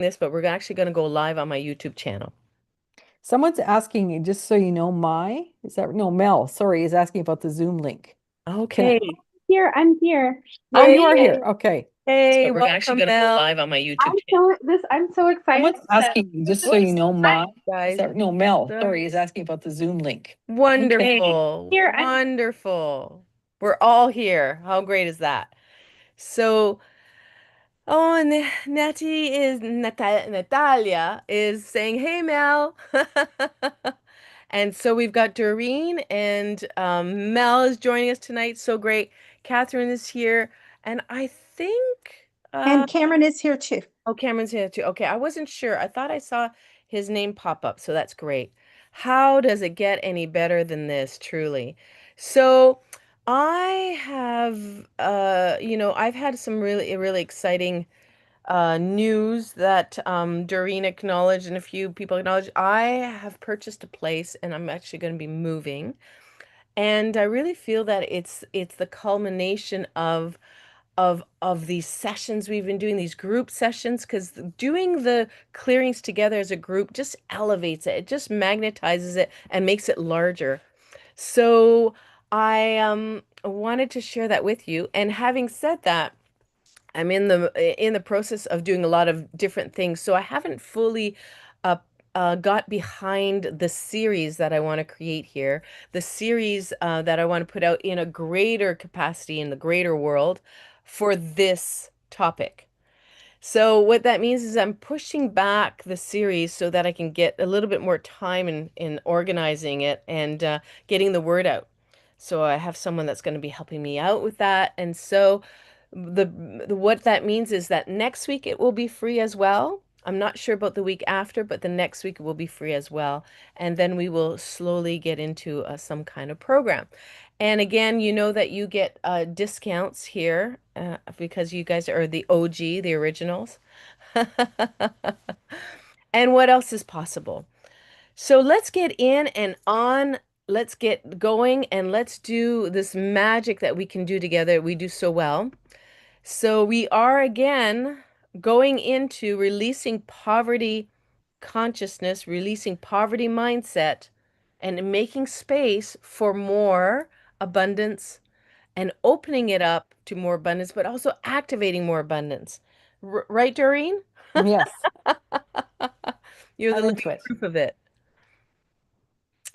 this, but we're actually going to go live on my YouTube channel. Someone's asking, just so you know, no, Mel, sorry, is asking about the Zoom link. Can I, Okay. Here, I'm here. oh, you are Yay. here. Okay. Hey, we're actually going to go live on my YouTube channel, I'm so excited Someone's that asking, just this so you know, guys. no, Mel, sorry, is asking about the Zoom link. Okay. Wonderful. here. Wonderful. We're all here. How great is that? So, oh, and Natalia is saying, "Hey, Mel." And so we've got Doreen and Mel is joining us tonight. So great. Catherine is here, and I think And Cameron is here too. oh, Cameron's here too. Okay, I wasn't sure. I thought I saw his name pop up, so that's great. How does it get any better than this, truly? So, I have I've had some really exciting news that Doreen acknowledged and a few people acknowledged. I have purchased a place and I'm actually going to be moving. And I really feel that it's the culmination of these sessions we've been doing, these group sessions, because doing the clearings together as a group just elevates it. It just magnetizes it and makes it larger. So I wanted to share that with you. And having said that, I'm in the process of doing a lot of different things, so I haven't fully uh, got behind the series that I want to create here, the series that I want to put out in a greater capacity in the greater world for this topic. So what that means is I'm pushing back the series so that I can get a little bit more time in organizing it and getting the word out. So I have someone that's going to be helping me out with that. And so what that means is that next week it will be free as well. I'm not sure about the week after, but the next week it will be free as well. And then we will slowly get into some kind of program. And again, you know that you get discounts here because you guys are the OG, the originals. And what else is possible? So let's get in and on. Let's get going and let's do this magic that we can do together. We do so well. So we are again going into releasing poverty consciousness, releasing poverty mindset, and making space for more abundance and opening it up to more abundance, but also activating more abundance. Right, Doreen? Yes, You're the I'm living into it. proof of it.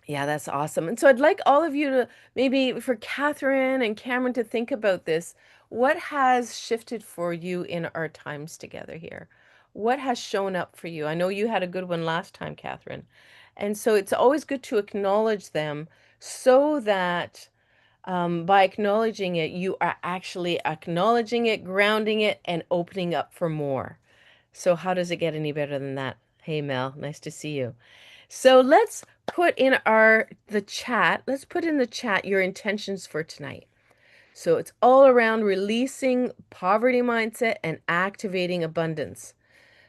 Yeah, that's awesome. And so I'd like all of you to maybe for Catherine and Cameron to think about this. What has shifted for you in our times together here? What has shown up for you? I know you had a good one last time, Catherine. And so it's always good to acknowledge them so that by acknowledging it, you are actually acknowledging it, grounding it, and opening up for more. So how does it get any better than that? Hey, Mel, nice to see you. So let's put in the chat. Let's put in the chat your intentions for tonight. So it's all around releasing poverty mindset and activating abundance.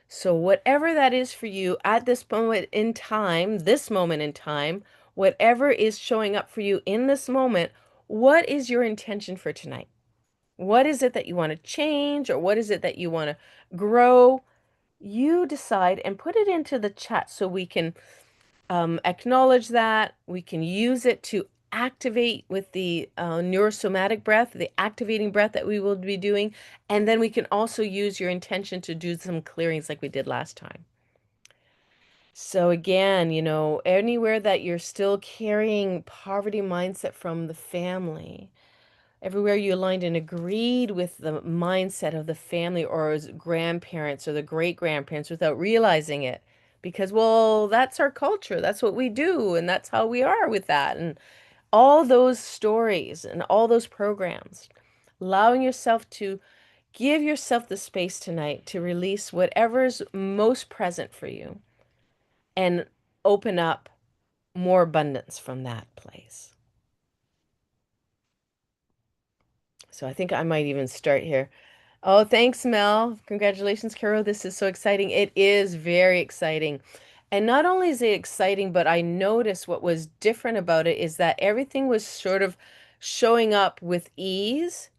So whatever that is for you at this moment in time, whatever is showing up for you in this moment, what is your intention for tonight? What is it that you want to change or what is it that you want to grow? You decide and put it into the chat so we can acknowledge that. We can use it to activate with the neurosomatic breath, the activating breath that we will be doing. And then we can also use your intention to do some clearings like we did last time. So again, anywhere that you're still carrying poverty mindset from the family, everywhere you aligned and agreed with the mindset of the family or as grandparents or the great grandparents without realizing it. Because, well, that's our culture. That's what we do. And that's how we are with that. And all those stories and all those programs, allowing yourself to give yourself the space tonight to release whatever's most present for you and open up more abundance from that place. So I think I might even start here. Oh, thanks, Mel. Congratulations, Carol. This is so exciting. It is very exciting. And not only is it exciting, but I noticed what was different about it is that everything was sort of showing up with ease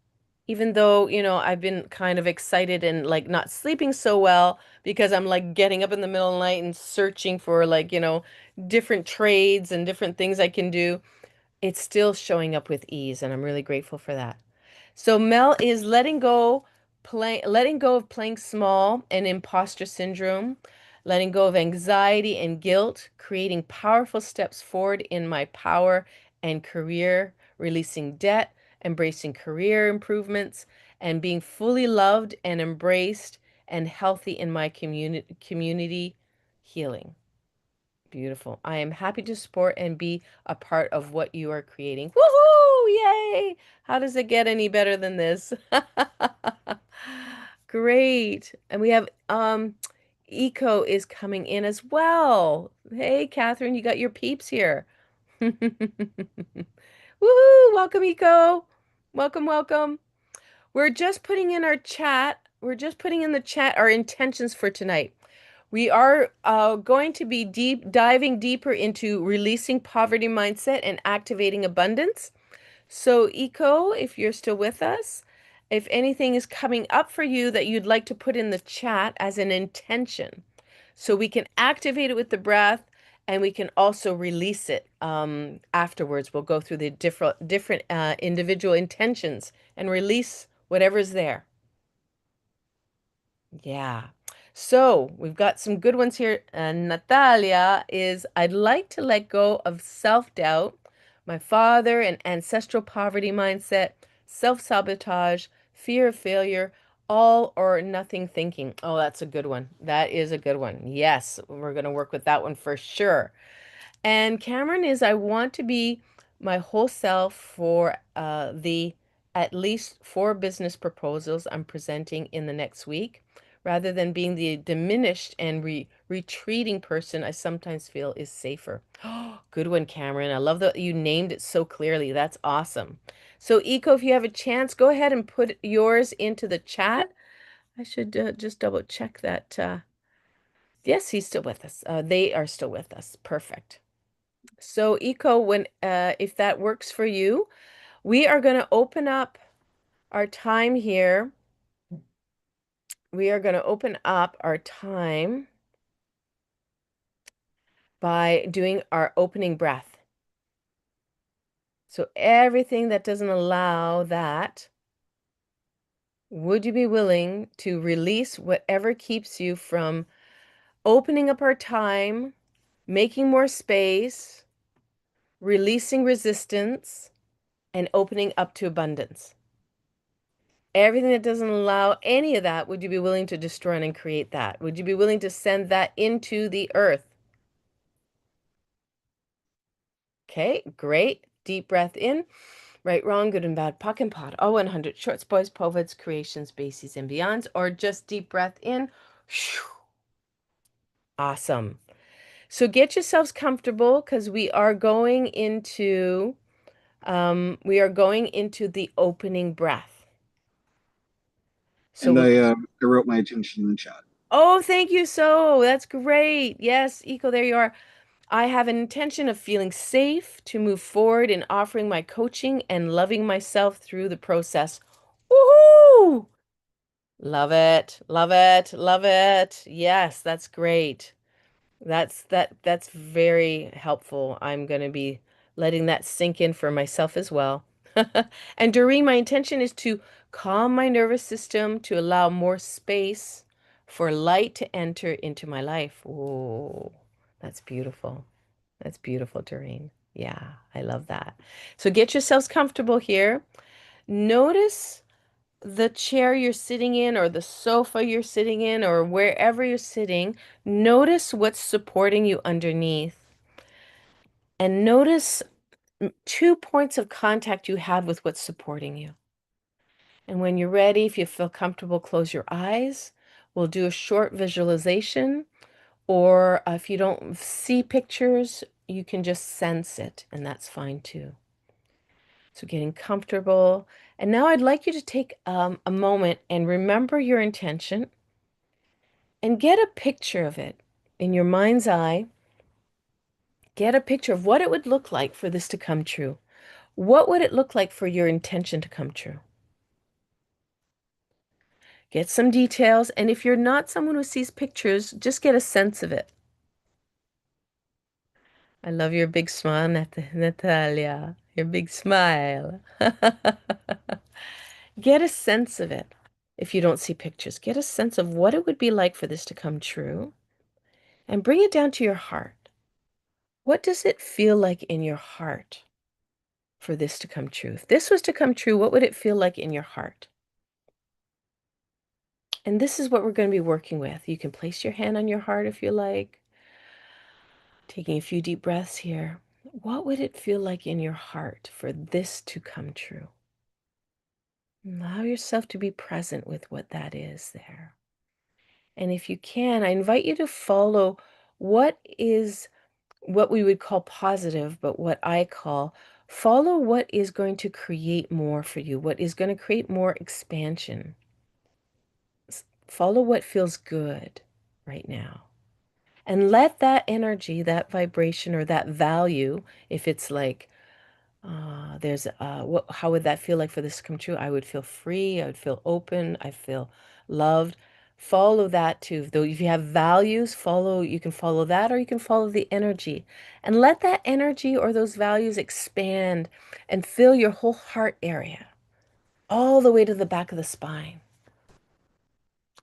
even though, I've been kind of excited and like not sleeping so well because I'm like getting up in the middle of the night and searching for like, different trades and different things I can do, it's still showing up with ease, and I'm really grateful for that. So Mel is letting go of playing small and imposter syndrome, letting go of anxiety and guilt, creating powerful steps forward in my power and career, releasing debt, embracing career improvements, and being fully loved and embraced and healthy in my community healing. Beautiful. I am happy to support and be a part of what you are creating. Woohoo! Yay! How does it get any better than this? Great. And we have Eco is coming in as well. Hey, Catherine, you got your peeps here. Woohoo! Welcome, Eco. Welcome, welcome. We're just putting in our chat. We're just putting in the chat our intentions for tonight. We are going to be diving deeper into releasing poverty mindset and activating abundance. So, Eco, if you're still with us, if anything is coming up for you that you'd like to put in the chat as an intention, so we can activate it with the breath and we can also release it afterwards. We'll go through the different individual intentions and release whatever's there. Yeah. So we've got some good ones here. Natalia is, I'd like to let go of self-doubt, my father and ancestral poverty mindset, self-sabotage, fear of failure, all or nothing thinking. Oh, that's a good one. That is a good one. Yes, we're going to work with that one for sure. And Cameron is, I want to be my whole self for the at least 4 business proposals I'm presenting in the next week, rather than being the diminished and retreating person I sometimes feel is safer. Good one, Cameron. I love that you named it so clearly. That's awesome. So, Eco, if you have a chance, go ahead and put yours into the chat. I should just double check that. Yes, he's still with us. They are still with us. Perfect. So, Eco, if that works for you, we are going to open up our time here. We are going to open up our time by doing our opening breath. So everything that doesn't allow that, would you be willing to release whatever keeps you from opening up our time, making more space, releasing resistance, and opening up to abundance? Everything that doesn't allow any of that, would you be willing to destroy and create that? Would you be willing to send that into the earth? Okay, great. Deep breath in. Right, wrong, good and bad, puck and pot, all 100, shorts, boys, povids, creations, bases, and beyonds, or just deep breath in. Awesome. So get yourselves comfortable because we are going into the opening breath. So And I wrote my intention in the chat. oh, thank you. So that's great. Yes, Eco, there you are. I have an intention of feeling safe to move forward in offering my coaching and loving myself through the process. Woohoo! Love it. Love it. Love it. Yes, that's great. That's very helpful. I'm going to be letting that sink in for myself as well. And Doreen, my intention is to calm my nervous system to allow more space for light to enter into my life. Oh, that's beautiful. That's beautiful, Doreen. Yeah, I love that. So get yourselves comfortable here. Notice the chair you're sitting in or the sofa you're sitting in or wherever you're sitting. Notice what's supporting you underneath. And notice 2 points of contact you have with what's supporting you. And when you're ready, if you feel comfortable, close your eyes. We'll do a short visualization. Or if you don't see pictures, you can just sense it, and that's fine too. So getting comfortable. And now I'd like you to take a moment and remember your intention and get a picture of it in your mind's eye. Get a picture of what it would look like for this to come true. What would it look like for your intention to come true? Get some details. And if you're not someone who sees pictures, just get a sense of it. I love your big smile, Natalia. Your big smile. Get a sense of it. If you don't see pictures, get a sense of what it would be like for this to come true and bring it down to your heart. What does it feel like in your heart for this to come true? If this was to come true, what would it feel like in your heart? And this is what we're going to be working with. You can place your hand on your heart if you like. Taking a few deep breaths here. What would it feel like in your heart for this to come true? Allow yourself to be present with what that is there. And if you can, I invite you to follow what we would call positive, but what I call follow what is going to create more for you, what is going to create more expansion. Follow what feels good right now. And let that energy, that vibration, or that value, if it's like, how would that feel like for this to come true? I would feel free. I would feel open. I feel loved. Follow that too. Though if you have values, you can follow that, or you can follow the energy. And let that energy or those values expand and fill your whole heart area, all the way to the back of the spine.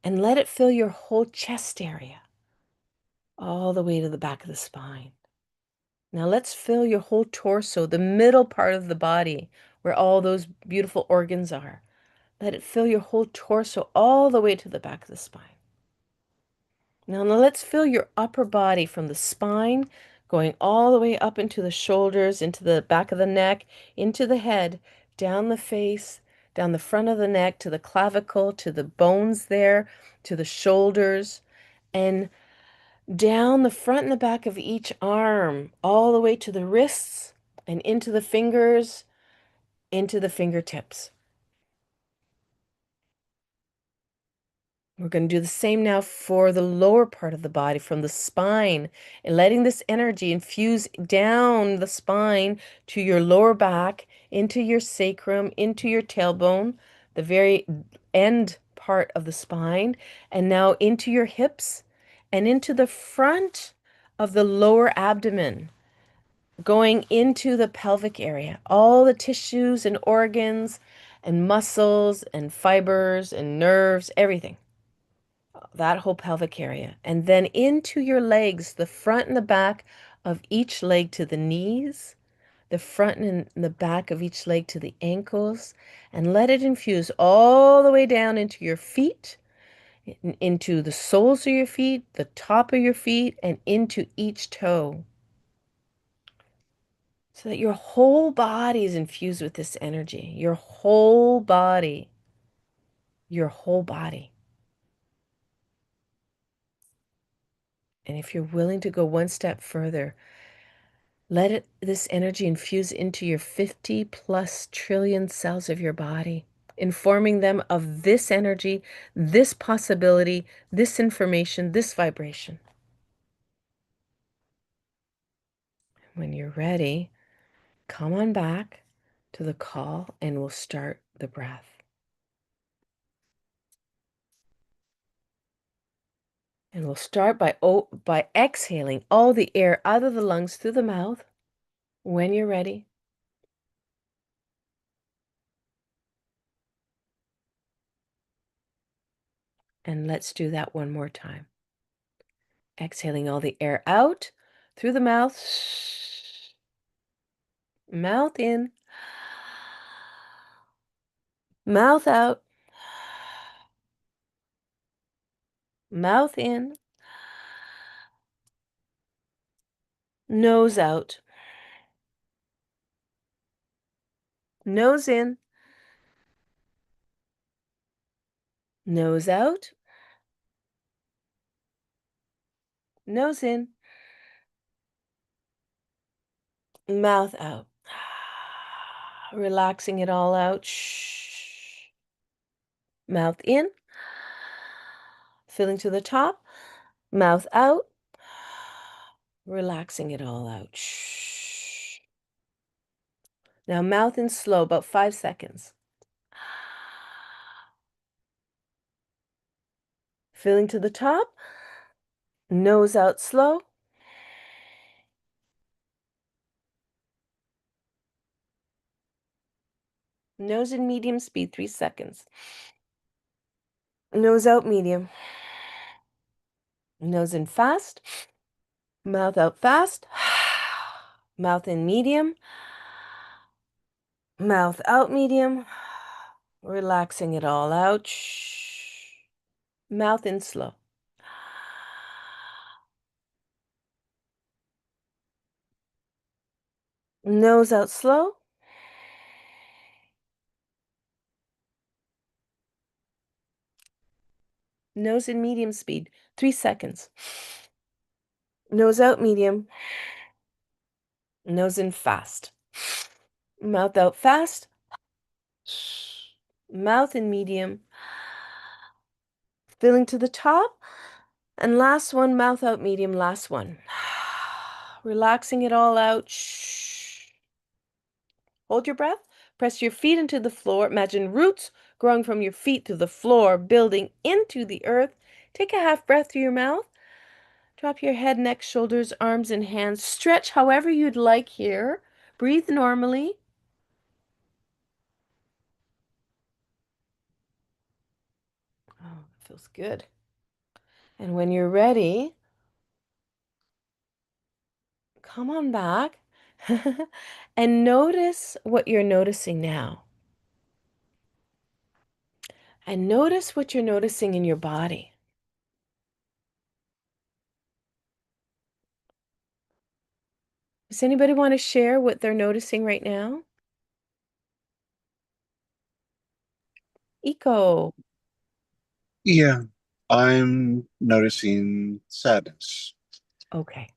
And let it fill your whole chest area, all the way to the back of the spine. Now let's fill your whole torso, the middle part of the body, where all those beautiful organs are. Let it fill your whole torso all the way to the back of the spine. Now let's fill your upper body from the spine, going all the way up into the shoulders, into the back of the neck, into the head, down the face, down the front of the neck, to the clavicle, to the bones there, to the shoulders, and down the front and the back of each arm, all the way to the wrists and into the fingers, into the fingertips. We're going to do the same now for the lower part of the body, from the spine, and letting this energy infuse down the spine to your lower back, into your sacrum, into your tailbone, the very end part of the spine, and now into your hips and into the front of the lower abdomen, going into the pelvic area, all the tissues and organs and muscles and fibers and nerves, everything, that whole pelvic area. And then into your legs, the front and the back of each leg to the knees, the front and the back of each leg to the ankles, and let it infuse all the way down into your feet, into the soles of your feet, the top of your feet, and into each toe. So that your whole body is infused with this energy. Your whole body. Your whole body. And if you're willing to go one step further, let this energy infuse into your 50 plus trillion cells of your body, informing them of this energy, this possibility, this information, this vibration. When you're ready, come on back to the call and we'll start the breath. And we'll start by exhaling all the air out of the lungs through the mouth when you're ready. And let's do that one more time. Exhaling all the air out through the mouth. Mouth in. Mouth out. Mouth in. Nose out. Nose in. Nose out. Nose in. Mouth out. Relaxing it all out. Shh. Mouth in. Filling to the top. Mouth out. Relaxing it all out. Shh. Now mouth in slow, about 5 seconds. Filling to the top. Nose out slow. Nose in medium speed, 3 seconds. Nose out medium. Nose in fast. Mouth out fast. Mouth in medium. Mouth out medium. Relaxing it all out. Mouth in slow. Nose out slow. Nose in medium speed, 3 seconds. Nose out medium. Nose in fast. Mouth out fast. Mouth in medium. Filling to the top. And last one, mouth out medium, last one. Relaxing it all out. Hold your breath. Press your feet into the floor. Imagine roots growing from your feet to the floor, building into the earth. Take a half breath through your mouth. Drop your head, neck, shoulders, arms, and hands. Stretch however you'd like here. Breathe normally. Oh, it feels good. And when you're ready, come on back and notice what you're noticing now. And notice what you're noticing in your body. Does anybody want to share what they're noticing right now? Eco. Yeah, I'm noticing sadness. Okay.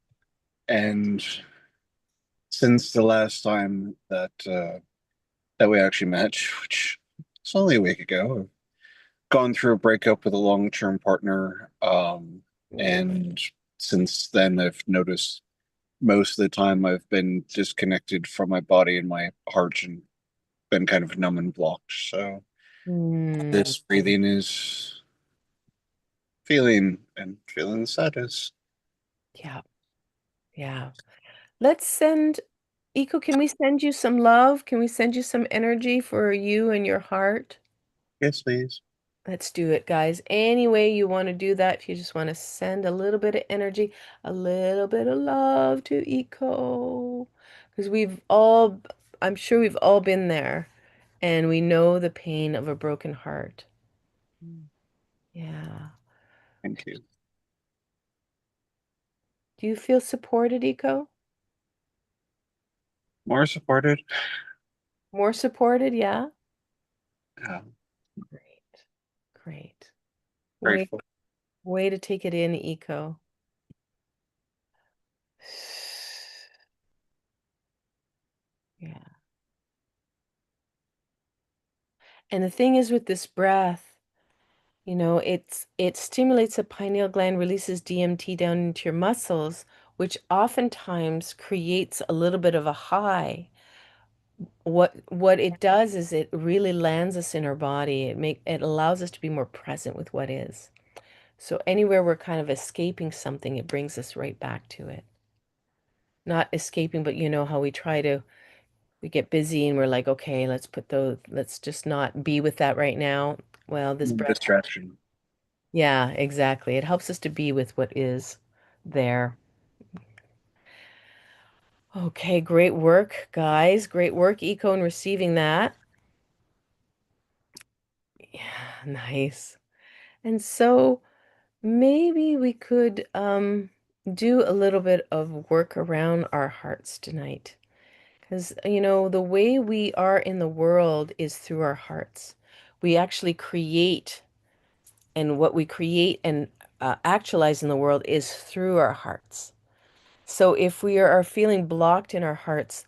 And since the last time that we actually met, which was only a week ago, I've gone through a breakup with a long-term partner. And since then, I've noticed most of the time I've been disconnected from my body and my heart and been kind of numb and blocked. So Mm, this breathing is feeling the sadness. yeah. Yeah. Let's send, Eco, can we send you some love? Can we send you some energy for you and your heart? Yes, please. Let's do it, guys. Any way you want to do that, if you just want to send a little bit of energy, a little bit of love to Eco. Because I'm sure we've all been there and we know the pain of a broken heart. Yeah. Thank you. Do you feel supported, Eco? More supported. More supported? Yeah. Yeah, Great. Great. Way, grateful. way to take it in, Eco. Yeah. And the thing is with this breath, it stimulates the pineal gland, releases DMT down into your muscles, which oftentimes creates a little bit of a high. What it does is it really lands us in our body. It allows us to be more present with what is. So anywhere we're kind of escaping something, it brings us right back to it. Not escaping, but you know how we get busy and we're like, okay, let's just not be with that right now. Well, this breath, Distraction. yeah, exactly. It helps us to be with what is there. Okay, great work, guys. Great work, Eco, in receiving that. Yeah, nice. And so maybe we could do a little bit of work around our hearts tonight. Because, the way we are in the world is through our hearts. We actually create, and what we create and actualize in the world is through our hearts. So if we are feeling blocked in our hearts,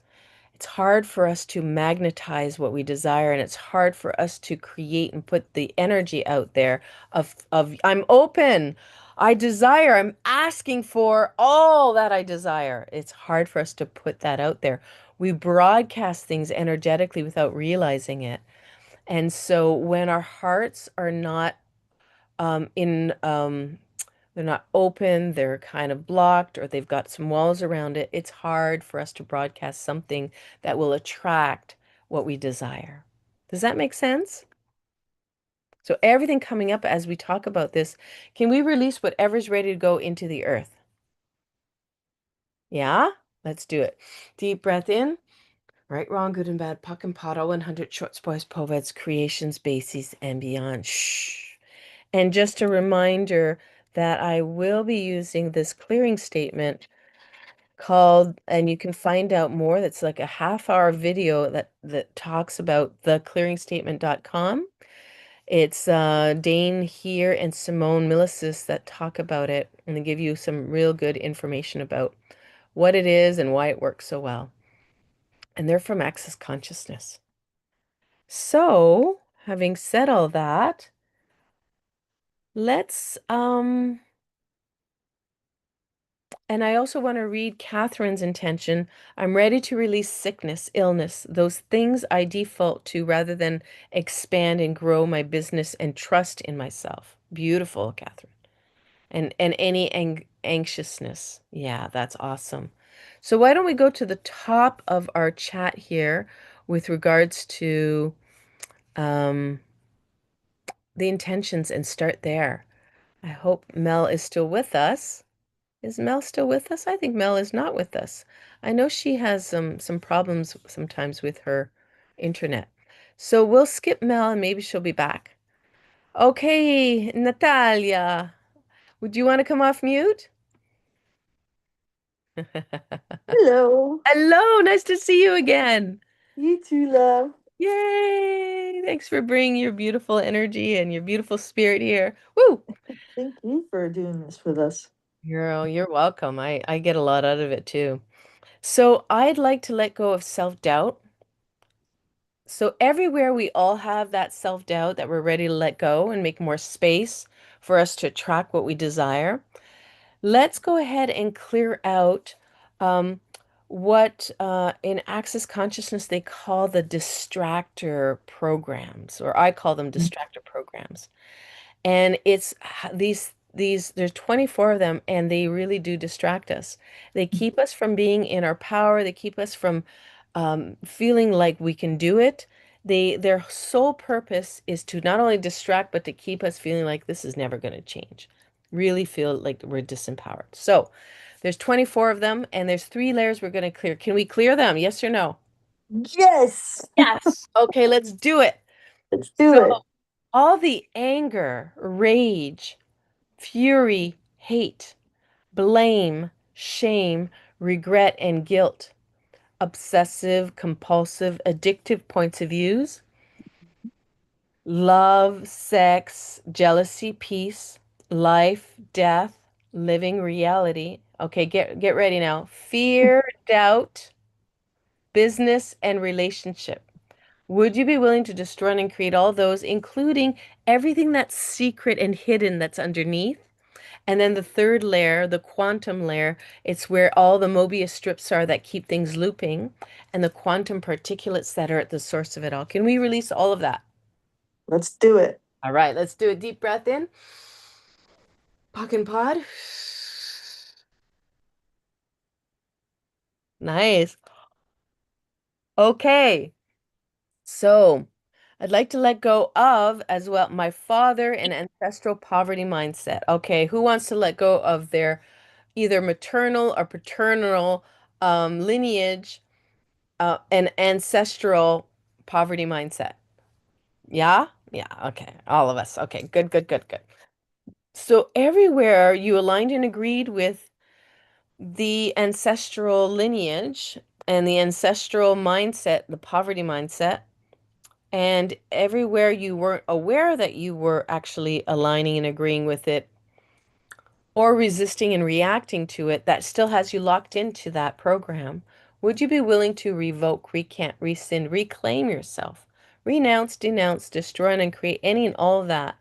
it's hard for us to magnetize what we desire, and it's hard for us to create and put the energy out there of I'm open, I desire, I'm asking for all that I desire. It's hard for us to put that out there. We broadcast things energetically without realizing it. And so when our hearts are not in they're not open, they're kind of blocked, or they've got some walls around it, it's hard for us to broadcast something that will attract what we desire. Does that make sense? So everything coming up as we talk about this, can we release whatever's ready to go into the earth? Yeah? Let's do it. Deep breath in. Right, wrong, good and bad, puck and pot, all 100 shorts, boys, poveds, creations, bases, and beyond. Shh. And just a reminder that I will be using this clearing statement called, and you can find out more. That's like a half-hour video that talks about theclearingstatement.com. It's Dane here and Simone Milicis that talk about it, and they give you some real good information about what it is and why it works so well. And they're from Access Consciousness. So, having said all that, let's and I also want to read Catherine's intention. I'm ready to release sickness, illness, those things I default to rather than expand and grow my business and trust in myself. Beautiful, Catherine. And any anxiousness. Yeah, that's awesome. So why don't we go to the top of our chat here with regards to um, the intentions and start there. I hope Mel is still with us. Is Mel still with us? I think Mel is not with us. I know she has some problems sometimes with her internet. So we'll skip Mel and maybe she'll be back. Okay, Natalia, would you want to come off mute? Hello. Hello, nice to see you again. You too, love. Yay! Thanks for bringing your beautiful energy and your beautiful spirit here. Woo! Thank you for doing this with us. You're welcome. I get a lot out of it too. So I'd like to let go of self-doubt. So everywhere we all have that self-doubt that we're ready to let go and make more space for us to attract what we desire. Let's go ahead and clear out what in Access Consciousness they call the distractor programs, or I call them distractor programs. And it's these there's 24 of them, and they really do distract us. They keep us from being in our power. They keep us from feeling like we can do it. Their sole purpose is to not only distract, but to keep us feeling like this is never going to change. Really feel like we're disempowered. So there's 24 of them, and there's 3 layers we're going to clear. Can we clear them? Yes or no? Yes. Yes. Okay, let's do it. Let's do So it. all the anger, rage, fury, hate, blame, shame, regret, and guilt, obsessive, compulsive, addictive points of views, love, sex, jealousy, peace, life, death, living reality. Okay, get ready now. Fear, doubt, business, and relationship. Would you be willing to destroy and create all those, including everything that's secret and hidden that's underneath? And then the third layer, the quantum layer, it's where all the Mobius strips are that keep things looping, and the quantum particulates that are at the source of it all. Can we release all of that? Let's do it. All right, let's do a deep breath in. Puck and pod. Nice. Okay. So I'd like to let go of as well my father and ancestral poverty mindset. Okay, who wants to let go of their either maternal or paternal lineage and ancestral poverty mindset? Yeah? Yeah, okay. All of us. Okay, good, good, good, good. So everywhere you aligned and agreed with the ancestral lineage and the ancestral mindset, the poverty mindset, and everywhere you weren't aware that you were actually aligning and agreeing with it or resisting and reacting to it, that still has you locked into that program. Would you be willing to revoke, recant, rescind, reclaim yourself, renounce, denounce, destroy, and create any and all of that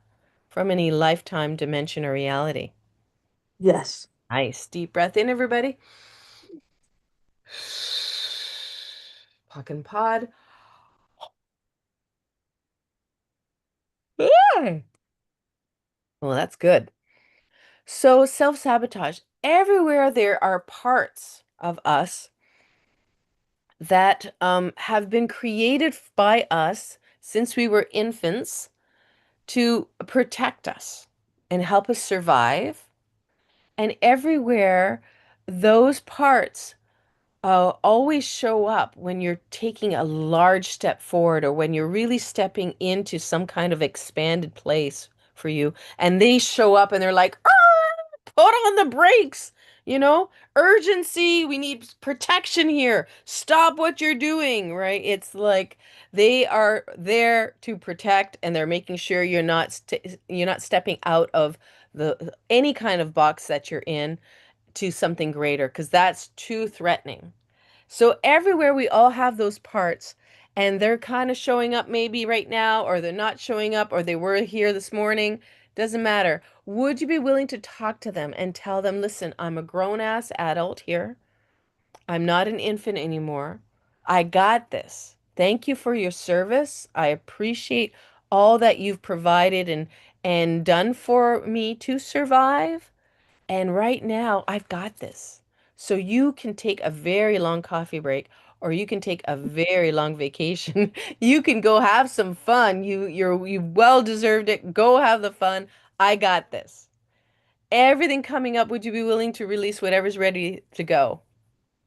from any lifetime dimension or reality? Yes. Nice. Deep breath in, everybody. Puck and pod. Yeah. Well, that's good. So, self-sabotage. Everywhere there are parts of us that have been created by us since we were infants to protect us and help us survive. And everywhere, those parts always show up when you're taking a large step forward or when you're really stepping into some kind of expanded place for you. And they show up and they're like, ah, put on the brakes, urgency. We need protection here. Stop what you're doing, right? It's like they are there to protect and they're making sure you're not stepping out of the any kind of box that you're in to something greater because that's too threatening. So everywhere we all have those parts and they're kind of showing up maybe right now or they're not showing up or they were here this morning, doesn't matter. Would you be willing to talk to them and tell them, listen, I'm a grown ass adult here. I'm not an infant anymore. I got this. Thank you for your service. I appreciate all that you've provided and done for me to survive. And right now, I've got this. So you can take a very long coffee break or you can take a very long vacation. You can go have some fun. You well deserved it. Go have the fun. I got this. Everything coming up, would you be willing to release whatever's ready to go?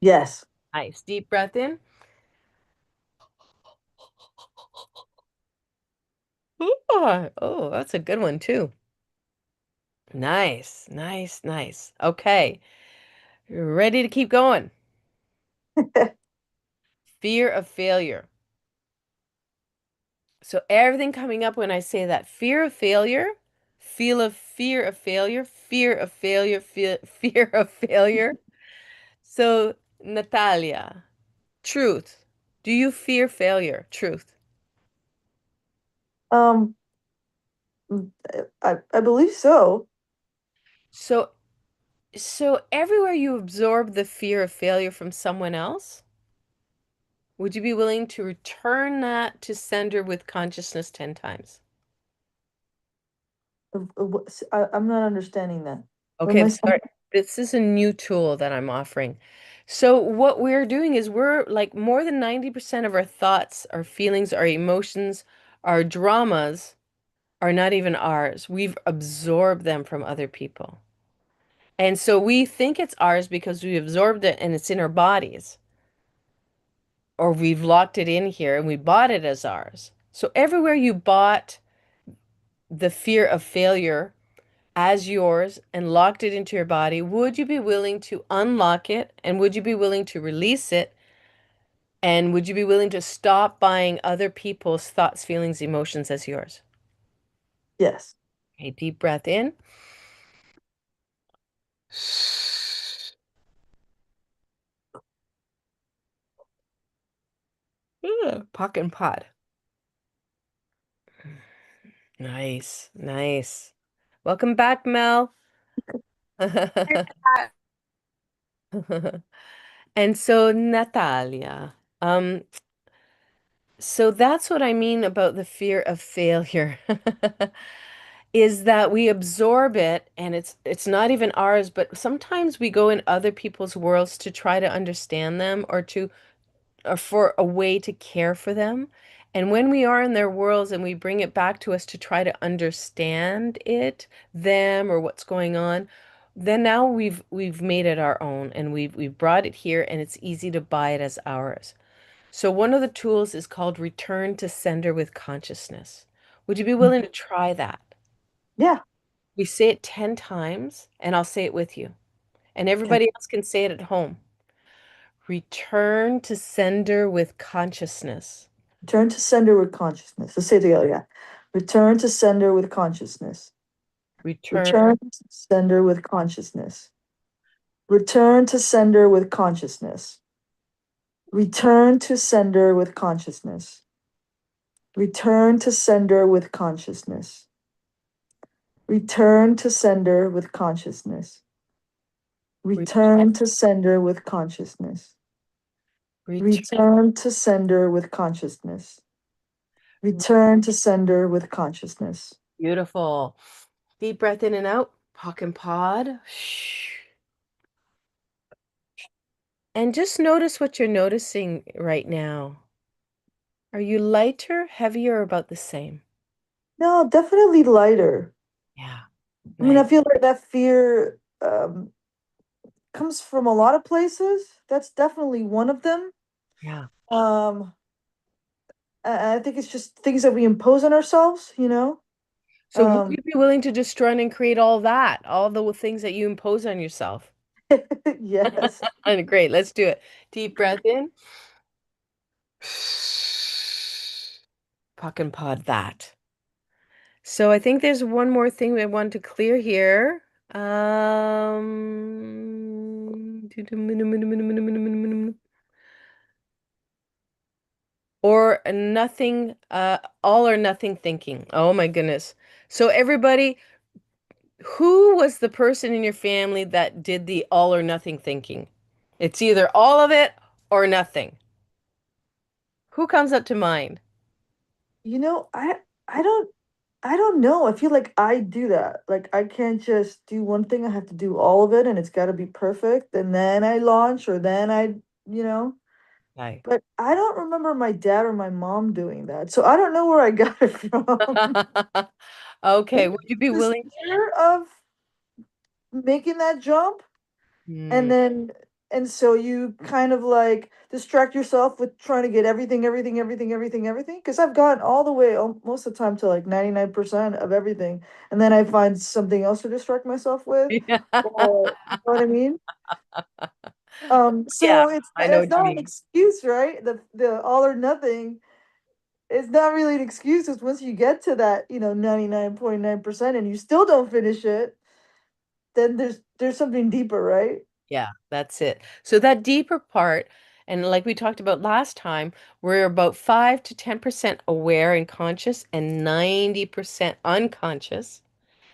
Yes. Nice. Deep breath in. Oh, that's a good one too. Nice, nice, nice. Okay. Ready to keep going. Fear of failure. So everything coming up when I say that fear of failure, fear of failure, fear of failure, fear of failure. So Natalia, truth. Do you fear failure? Truth. Um, I believe so. So everywhere you absorb the fear of failure from someone else, would you be willing to return that to sender with consciousness 10 times? I'm not understanding that. What Okay, am I I'm saying? sorry. This is a new tool that I'm offering. So what we're doing is we're like more than 90% of our thoughts, our feelings, our emotions, our dramas are not even ours. We've absorbed them from other people. And so we think it's ours because we absorbed it and it's in our bodies. Or we've locked it in here and we bought it as ours. So everywhere you bought the fear of failure as yours and locked it into your body, would you be willing to unlock it? And would you be willing to release it? And would you be willing to stop buying other people's thoughts, feelings, emotions as yours? Yes. A deep breath in. Pock and pod. Nice, nice. Welcome back, Mel. And so, Natalia, so that's what I mean about the fear of failure. Is that we absorb it and it's not even ours, but sometimes we go in other people's worlds to try to understand them or for a way to care for them. And when we are in their worlds and we bring it back to us to try to understand them or what's going on, then now we've made it our own and we've brought it here and it's easy to buy it as ours. So one of the tools is called return to sender with consciousness. Would you be willing to try that? Yeah. We say it 10 times, and I'll say it with you. And Okay. everybody else can say it at home. Return to sender with consciousness. Return to sender with consciousness. Let's say it together. Yeah. Return to sender with consciousness. Return. Return to sender with consciousness. Return to sender with consciousness. Return to sender with consciousness. Return to sender with consciousness. Return to sender with consciousness. Return to sender with consciousness. Return to sender with consciousness. Return to sender with consciousness. Beautiful. Deep breath in and out. Pock and pod. And just notice what you're noticing right now. Are you lighter, heavier, or about the same? No, definitely lighter. Yeah. I mean, I Nice. feel like that fear comes from a lot of places. That's definitely one of them. Yeah. Um, I think it's just things that we impose on ourselves, you know? So would Um, you be willing to just run and create all that, all the things that you impose on yourself? yes. And great, let's do it. Deep breath in. Puck and pod that. So I think there's one more thing we want to clear here. Or nothing, all or nothing thinking. Oh my goodness. So everybody, who was the person in your family that did the all or nothing thinking? It's either all of it or nothing. Who comes up to mind? You know, I don't I don't know. I feel like I do that. Like I can't just do one thing. I have to do all of it and it's got to be perfect and then I launch or then you know. Right. But I don't remember my dad or my mom doing that. So I don't know where I got it from. Okay, Maybe would you be this willing? fear of making that jump and Hmm. then and so you kind of like distract yourself with trying to get everything because I've gotten all the way most of the time to like 99% of everything and then I find something else to distract myself with or you know what I mean. Yeah, So I know it's what you not an mean. excuse, right? The all or nothing, it's not really an excuse. It's once you get to that, 99.9% and you still don't finish it, then there's something deeper, right? Yeah, that's it. So that deeper part, and like we talked about last time, we're about 5 to 10% aware and conscious and 90% unconscious.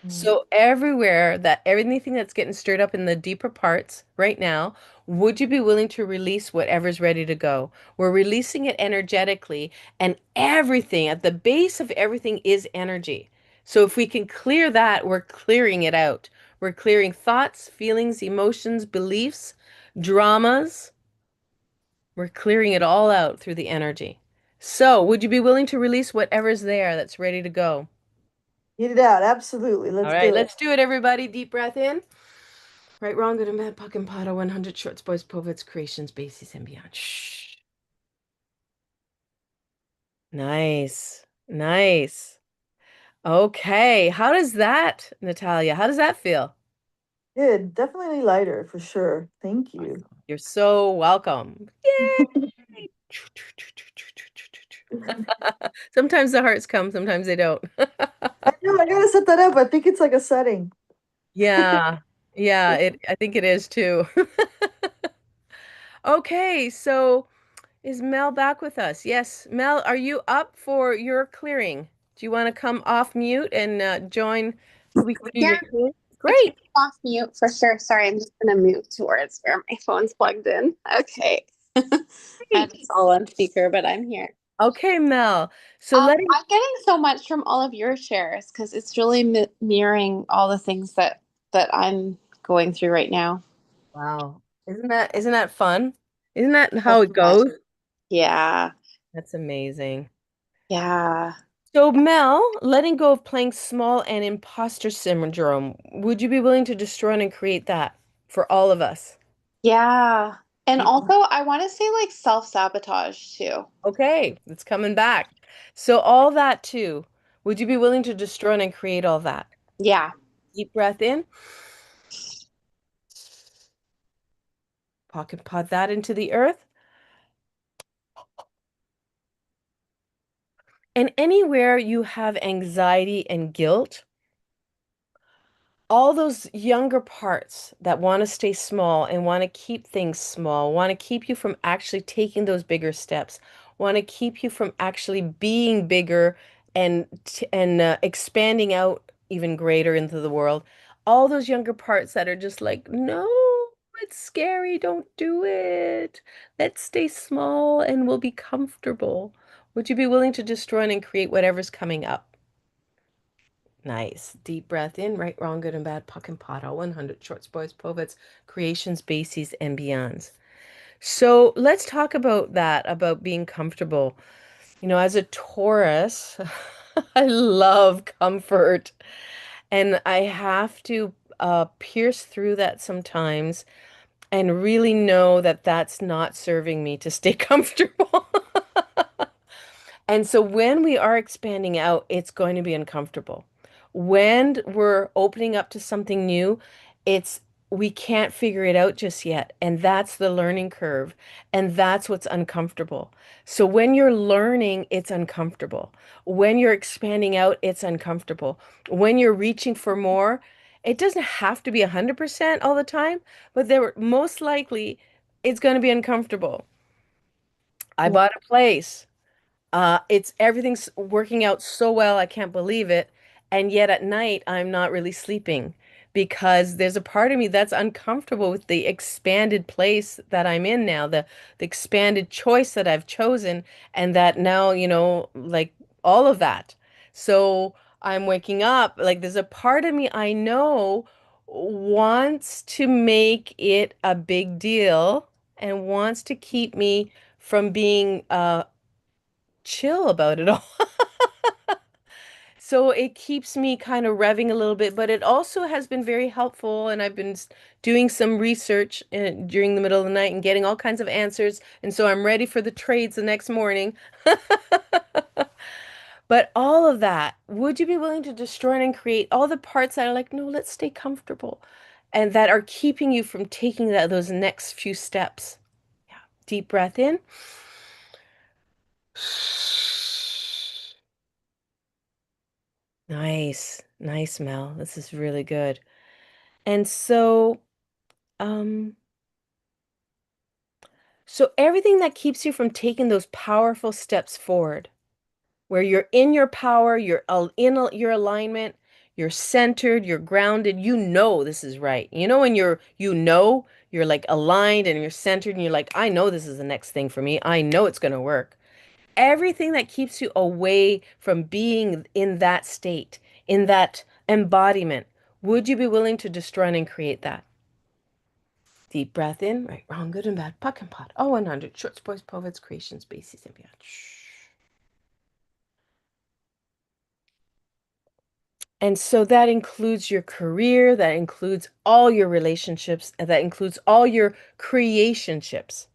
Mm. So everywhere that everything that's getting stirred up in the deeper parts right now, would you be willing to release whatever's ready to go? We're releasing it energetically, and everything at the base of everything is energy. So if we can clear that, we're clearing it out. We're clearing thoughts, feelings, emotions, beliefs, dramas. We're clearing it all out through the energy. So, would you be willing to release whatever's there that's ready to go? Get it out, absolutely. All Let's right, do it. let's do it, everybody. Deep breath in. Right, wrong, good and bad, puck and potter, 100 shorts, boys, poets, creations, bases, and beyond. Shh. Nice. Nice. Okay. How does that, Natalia? How does that feel? Good, definitely lighter for sure. Thank you. You're so welcome. Yay! Sometimes the hearts come, sometimes they don't. I know, I gotta set that up. I think it's like a setting. Yeah. Yeah, I think it is too. Okay, so is Mel back with us? Yes. Mel, are you up for your clearing? Do you want to come off mute and join so we can do Yeah, your clearing? I can Great. come off mute for sure. Sorry, I'm just gonna move towards where my phone's plugged in. Okay. And Great. it's all on speaker, but I'm here. Okay, Mel. So letting I'm getting so much from all of your shares because it's really mirroring all the things that I'm going through right now. Wow. Isn't that fun? Isn't that Oh, how it yeah. goes? Yeah. That's amazing. Yeah. So Mel, letting go of playing small and imposter syndrome, would you be willing to destroy and create that for all of us? Yeah. And Deep. also, I want to say like self-sabotage too. Okay, it's coming back. So all that too, would you be willing to destroy and create all that? Yeah. Deep breath in, pocket pod that into the earth. And anywhere you have anxiety and guilt, all those younger parts that want to stay small and want to keep things small, want to keep you from actually taking those bigger steps, want to keep you from actually being bigger and expanding out even greater into the world. All those younger parts that are just like, no, it's scary, don't do it. Let's stay small and we'll be comfortable. Would you be willing to destroy and create whatever's coming up? Nice. Deep breath in, right, wrong, good and bad, puck and pot, all 100, shorts, boys, povets, creations, bases, and beyonds. So let's talk about that, about being comfortable. You know, as a Taurus, I love comfort, and I have to pierce through that sometimes and really know that that's not serving me to stay comfortable. And so when we are expanding out, it's going to be uncomfortable. When we're opening up to something new, it's we can't figure it out just yet. And that's the learning curve. And that's what's uncomfortable. So when you're learning, it's uncomfortable. When you're expanding out, it's uncomfortable. When you're reaching for more, it doesn't have to be 100% all the time, but there most likely it's going to be uncomfortable. I bought a place. It's everything's working out so well, I can't believe it. And yet at night, I'm not really sleeping because there's a part of me that's uncomfortable with the expanded place that I'm in now, the expanded choice that I've chosen, and that now, like all of that. So I'm waking up, like there's a part of me I know wants to make it a big deal and wants to keep me from being chill about it all. So it keeps me kind of revving a little bit, but it also has been very helpful. And I've been doing some research during the middle of the night and getting all kinds of answers. And so I'm ready for the trades the next morning. But all of that, would you be willing to destroy and create all the parts that are like, no, let's stay comfortable, and that are keeping you from taking those next few steps? Yeah. Deep breath in. Nice. Nice, Mel. This is really good. And um, so everything that keeps you from taking those powerful steps forward, where you're in your power, you're your alignment, you're centered, you're grounded, this is right. When you're like aligned and you're centered and you're like, I know this is the next thing for me. I know it's going to work. Everything that keeps you away from being in that state, in that embodiment, would you be willing to destroy and create that? Deep breath in, right, wrong, good and bad, puck and pot, all 100, shorts, boys, povets, creations, bases, and beyond. Shh. And so that includes your career, that includes all your relationships, and that includes all your creationships.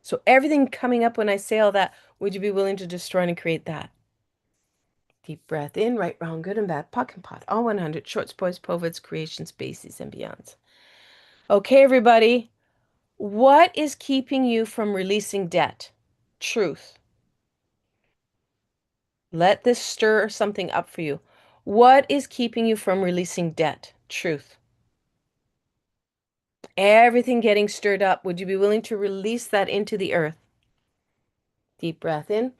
So everything coming up when I say all that, would you be willing to destroy and create that? Deep breath in, right, wrong, good and bad, puck and pot, all 100, shorts, boys, povets, creations, bases, and beyonds. Okay, everybody, what is keeping you from releasing debt? Truth. Let this stir something up for you. What is keeping you from releasing debt? Truth. Everything getting stirred up. Would you be willing to release that into the earth? Deep breath in.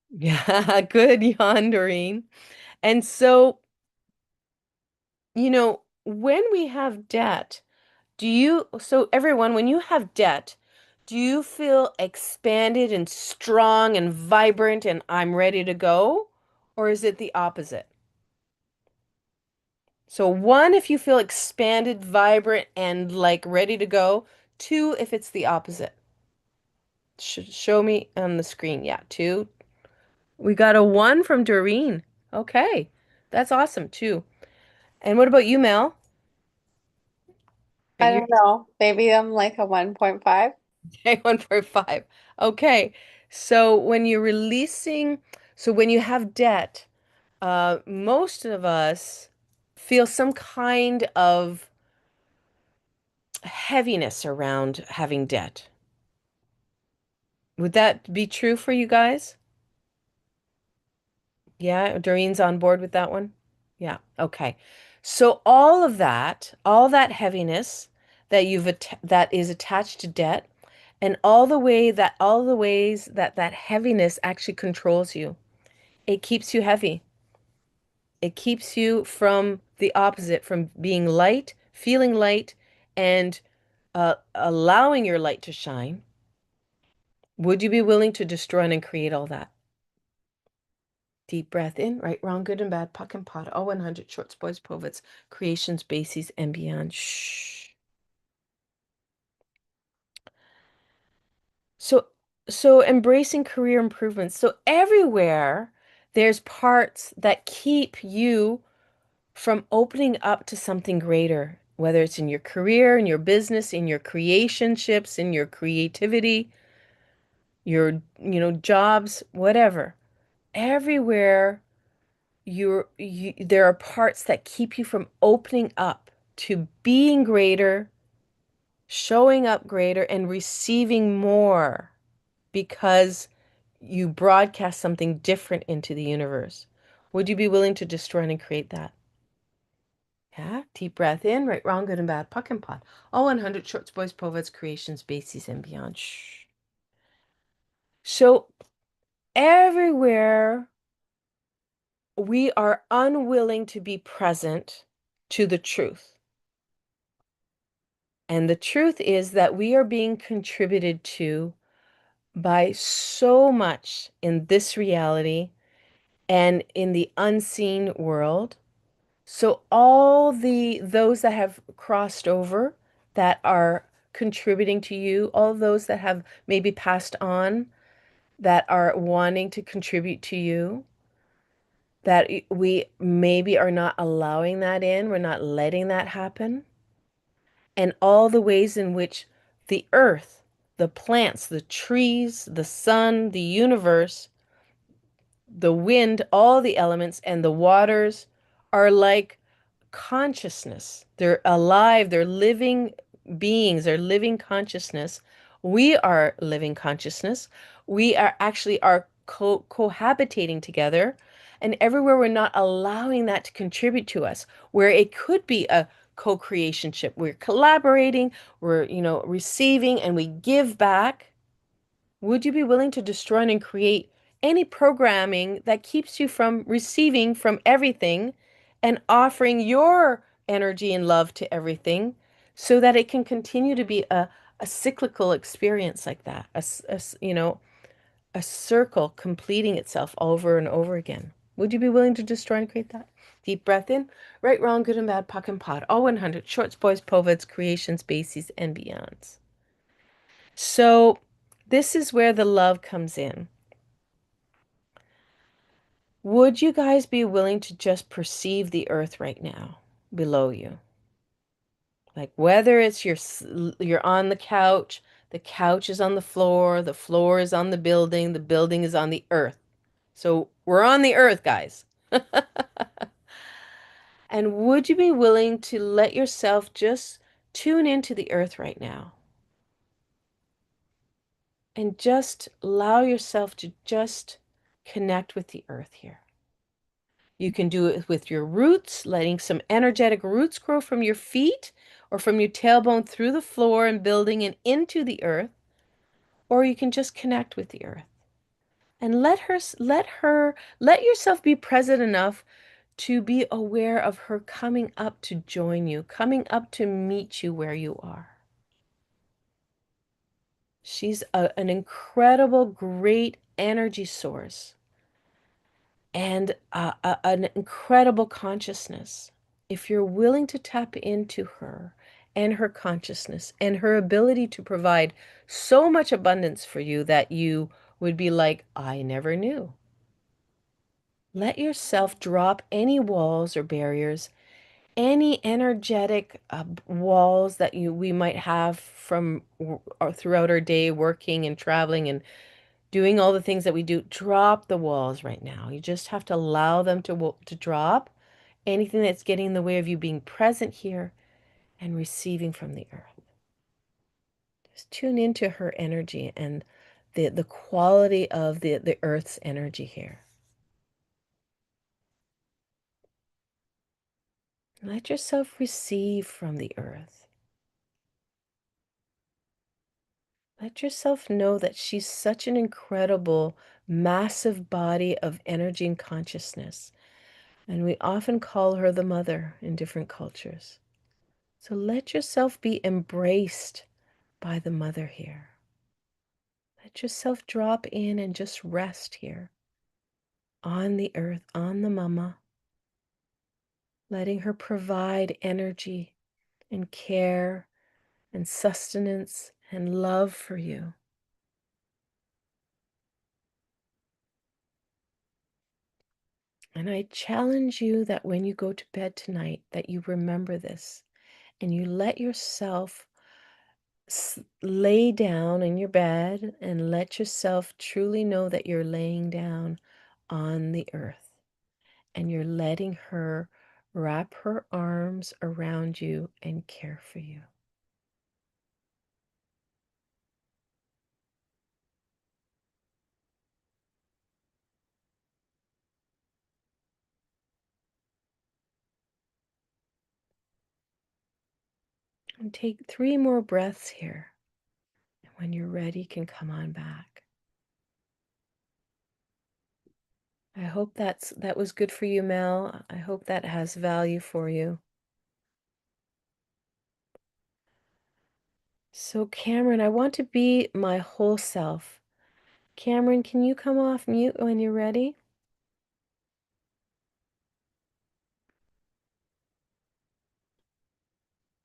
Yeah, good yawn, Doreen. And so, when we have debt, so everyone, when you have debt, do you feel expanded and strong and vibrant and I'm ready to go? Or is it the opposite? So one, if you feel expanded, vibrant, and like ready to go. Two, if it's the opposite. Show me on the screen. Yeah, two. We got a one from Doreen. Okay, that's awesome. Two. And what about you, Mel? I You're don't know. Maybe I'm like a 1.5. 1.5. Okay. So when you have debt, most of us feel some kind of heaviness around having debt. Would that be true for you guys? Yeah, Doreen's on board with that one? Yeah, okay. So all that heaviness that is attached to debt, and all the ways that that heaviness actually controls you. It keeps you heavy. It keeps you from the opposite, from being light, feeling light, and allowing your light to shine. Would you be willing to destroy and create all that? Deep breath in, right, wrong, good and bad, puck and pot, all 100, shorts, boys, povets, creations, bases, and beyond. Shh. So embracing career improvements. So everywhere there's parts that keep you from opening up to something greater, whether it's in your career, in your business, in your creationships, in your creativity, your, jobs, whatever. Everywhere there are parts that keep you from opening up to being greater, showing up greater, and receiving more because you broadcast something different into the universe. Would you be willing to destroy and create that? Yeah, deep breath in, right, wrong, good and bad, puck and pot. All 100, shorts, boys, povets, creations, bases, and beyond. Shh. So everywhere we are unwilling to be present to the truth. And the truth is that we are being contributed to by so much in this reality and in the unseen world. So all those that have crossed over that are contributing to you, all those that have maybe passed on that are wanting to contribute to you, that we maybe are not allowing that in, we're not letting that happen. And all the ways in which the earth, the plants, the trees, the sun, the universe, the wind, all the elements, and the waters are like consciousness. They're alive, they're living beings, they're living consciousness. We are living consciousness. We are actually are cohabitating together. And everywhere we're not allowing that to contribute to us, where it could be a co-creationship, we're collaborating, we're, receiving, and we give back. Would you be willing to destroy and create any programming that keeps you from receiving from everything and offering your energy and love to everything so that it can continue to be a cyclical experience like that, a circle completing itself over and over again? Would you be willing to destroy and create that? Deep breath in, right, wrong, good and bad, puck and pot, all 100, shorts, boys, povets, creations, bases, and beyonds. So this is where the love comes in. Would you guys be willing to just perceive the earth right now below you? Like whether it's you're on the couch is on the floor is on the building is on the earth. So we're on the earth, guys. And would you be willing to let yourself just tune into the earth right now? And just allow yourself to just connect with the earth here. You can do it with your roots, letting some energetic roots grow from your feet or from your tailbone through the floor and building and into the earth. Or you can just connect with the earth and let yourself be present enough to be aware of her coming up to join you, coming up to meet you where you are. She's an incredible, great energy source and an incredible consciousness. If you're willing to tap into her and her consciousness and her ability to provide so much abundance for you that you would be like, I never knew. Let yourself drop any walls or barriers, any energetic walls that we might have from or throughout our day working and traveling and doing all the things that we do. Drop the walls right now. You just have to allow them to drop anything that's getting in the way of you being present here and receiving from the earth. Just tune into her energy and the quality of the earth's energy here. Let yourself receive from the earth. Let yourself know that she's such an incredible, massive body of energy and consciousness. And we often call her the mother in different cultures. So let yourself be embraced by the mother here. Let yourself drop in and just rest here on the earth, on the mama, letting her provide energy and care and sustenance and love for you. And I challenge you that when you go to bed tonight, that you remember this and you let yourself lay down in your bed and let yourself truly know that you're laying down on the earth and you're letting her wrap her arms around you and care for you. And take 3 more breaths here. And when you're ready, you can come on back. I hope that was good for you, Mel. I hope that has value for you. So, Cameron, I want to be my whole self. Cameron, can you come off mute when you're ready?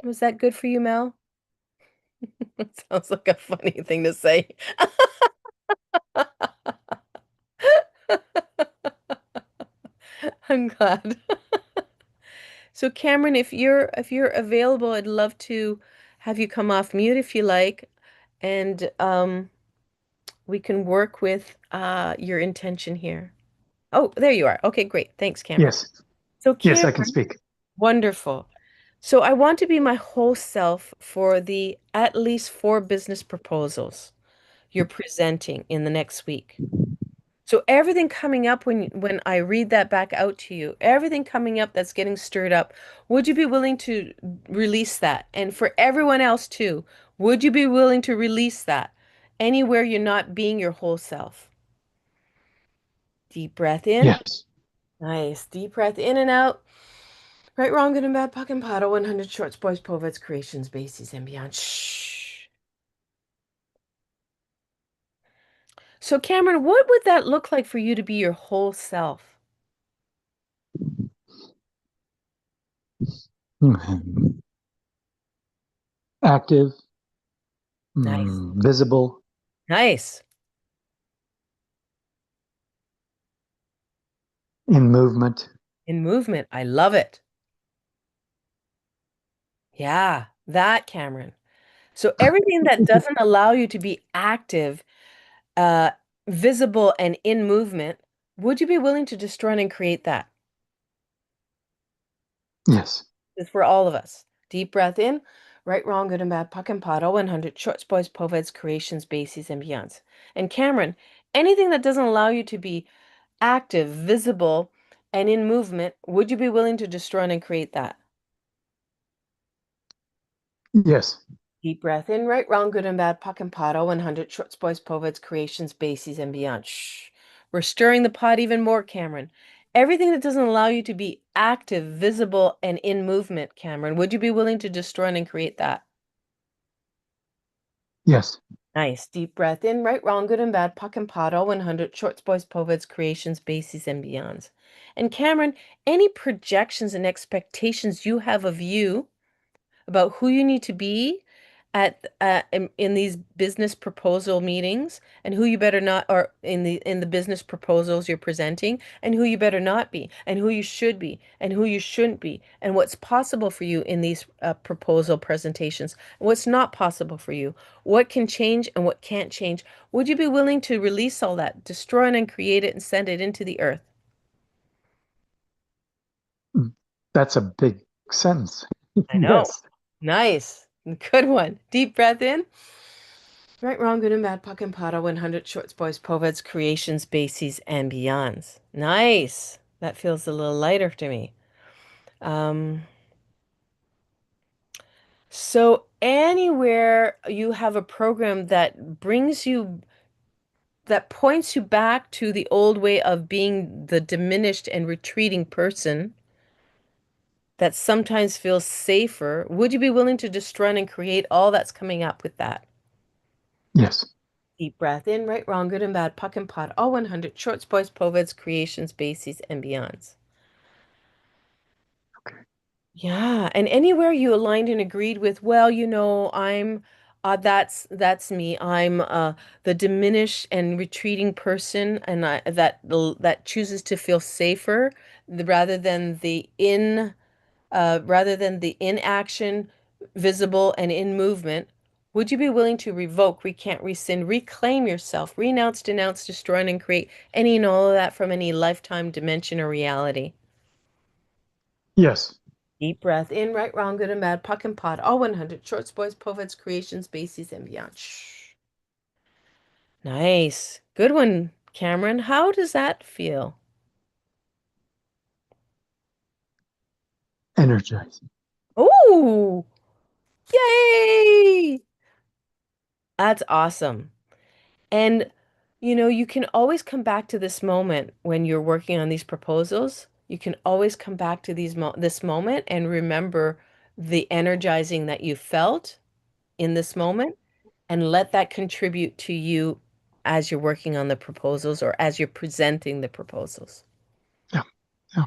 Was that good for you, Mel? Sounds like a funny thing to say. I'm glad. So Cameron, if you're available, I'd love to have you come off mute if you like, and we can work with your intention here. Oh, there you are. Okay, great. Thanks, Cameron. Yes, So yes, I can Cameron, speak. wonderful. So I want to be my whole self for the at least 4 business proposals you're presenting in the next week. So everything coming up when I read that back out to you, everything coming up that's getting stirred up, would you be willing to release that? And for everyone else too, would you be willing to release that anywhere you're not being your whole self? Deep breath in. Yes, Nice. Deep breath in and out. Right, wrong, good and bad, puck and paddle, 100 shorts, boys, povets, creations, bases, and beyond. Shh. So Cameron, what would that look like for you to be your whole self? Mhm. Active, Nice. visible, Nice. in movement. In movement. I love it. Yeah, that, Cameron. So everything that doesn't allow you to be active, uh, visible, and in movement, would you be willing to destroy and create that? Yes, It's for all of us. Deep breath in. Right, wrong, good and bad, puck and paddle, 100 shorts, boys, poveds, creations, bases, and beyonds. And Cameron, anything that doesn't allow you to be active, visible, and in movement, would you be willing to destroy and create that? yes, Deep breath in, right, wrong, good and bad, puck and paddle, 100 shorts, boys, poveds, creations, bases, and beyond. Shh. We're stirring the pot even more, Cameron. Everything that doesn't allow you to be active, visible, and in movement, Cameron, would you be willing to destroy and create that? yes, Nice. Deep breath in, right, wrong, good and bad, puck and paddle, 100 shorts, boys, poveds, creations, bases, and beyonds. And Cameron, any projections and expectations you have of you about who you need to be at in these business proposal meetings and who you better not, or in the business proposals you're presenting, and who you better not be, and who you should be and who you shouldn't be, and what's possible for you in these proposal presentations and what's not possible for you, what can change and what can't change. Would you be willing to release all that, destroy it and create it and send it into the earth? that's a big sentence. I know. Yes, Nice. Good one. Deep breath in. Right, wrong, good and bad, puck and paddle, 100 shorts, boys, poveds, creations, bases, and beyonds. Nice. That feels a little lighter to me. Um, so anywhere you have a program that brings you, that points you back to the old way of being the diminished and retreating person that sometimes feels safer, would you be willing to destroy and create all that's coming up with that? yes, Deep breath in, right, wrong, good and bad, puck and pot, all 100, shorts, boys, poveds, creations, bases, and beyonds. Okay. Yeah, and anywhere you aligned and agreed with, well, I'm that's me. I'm the diminished and retreating person, and that chooses to feel safer rather than the inaction, visible and in movement. Would you be willing to revoke, recant, rescind, reclaim yourself, renounce, denounce, destroy, and create any and all of that from any lifetime dimension or reality? Yes. Deep breath in, right, wrong, good and bad, puck and pot, all 100, shorts, boys, poveds, creations, bases, and beyond. Shh. Nice. Good one, Cameron. How does that feel? Energizing. Oh, yay! That's awesome. And you can always come back to this moment when you're working on these proposals. You can always come back to this moment and remember the energizing that you felt in this moment and let that contribute to you as you're working on the proposals or as you're presenting the proposals. Yeah. Yeah.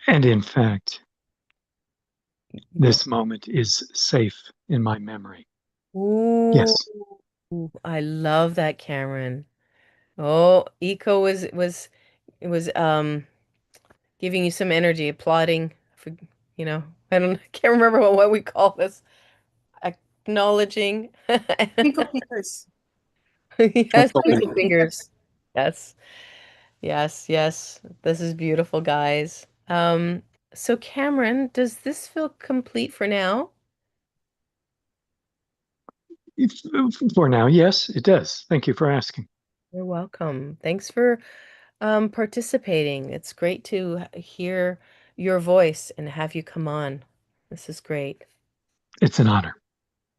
And in fact, this moment is safe in my memory. Ooh, Yes. I love that, Cameron. Oh, Eco was giving you some energy, applauding for, I don't can't remember what we call this. Acknowledging. Twinkle fingers. Yes, Twinkle twinkle fingers. fingers. Yes. Yes, yes. This is beautiful, guys. So Cameron, does this feel complete for now? For now, yes, it does. Thank you for asking. You're welcome. Thanks for participating. It's great to hear your voice and have you come on. This is great. It's an honor.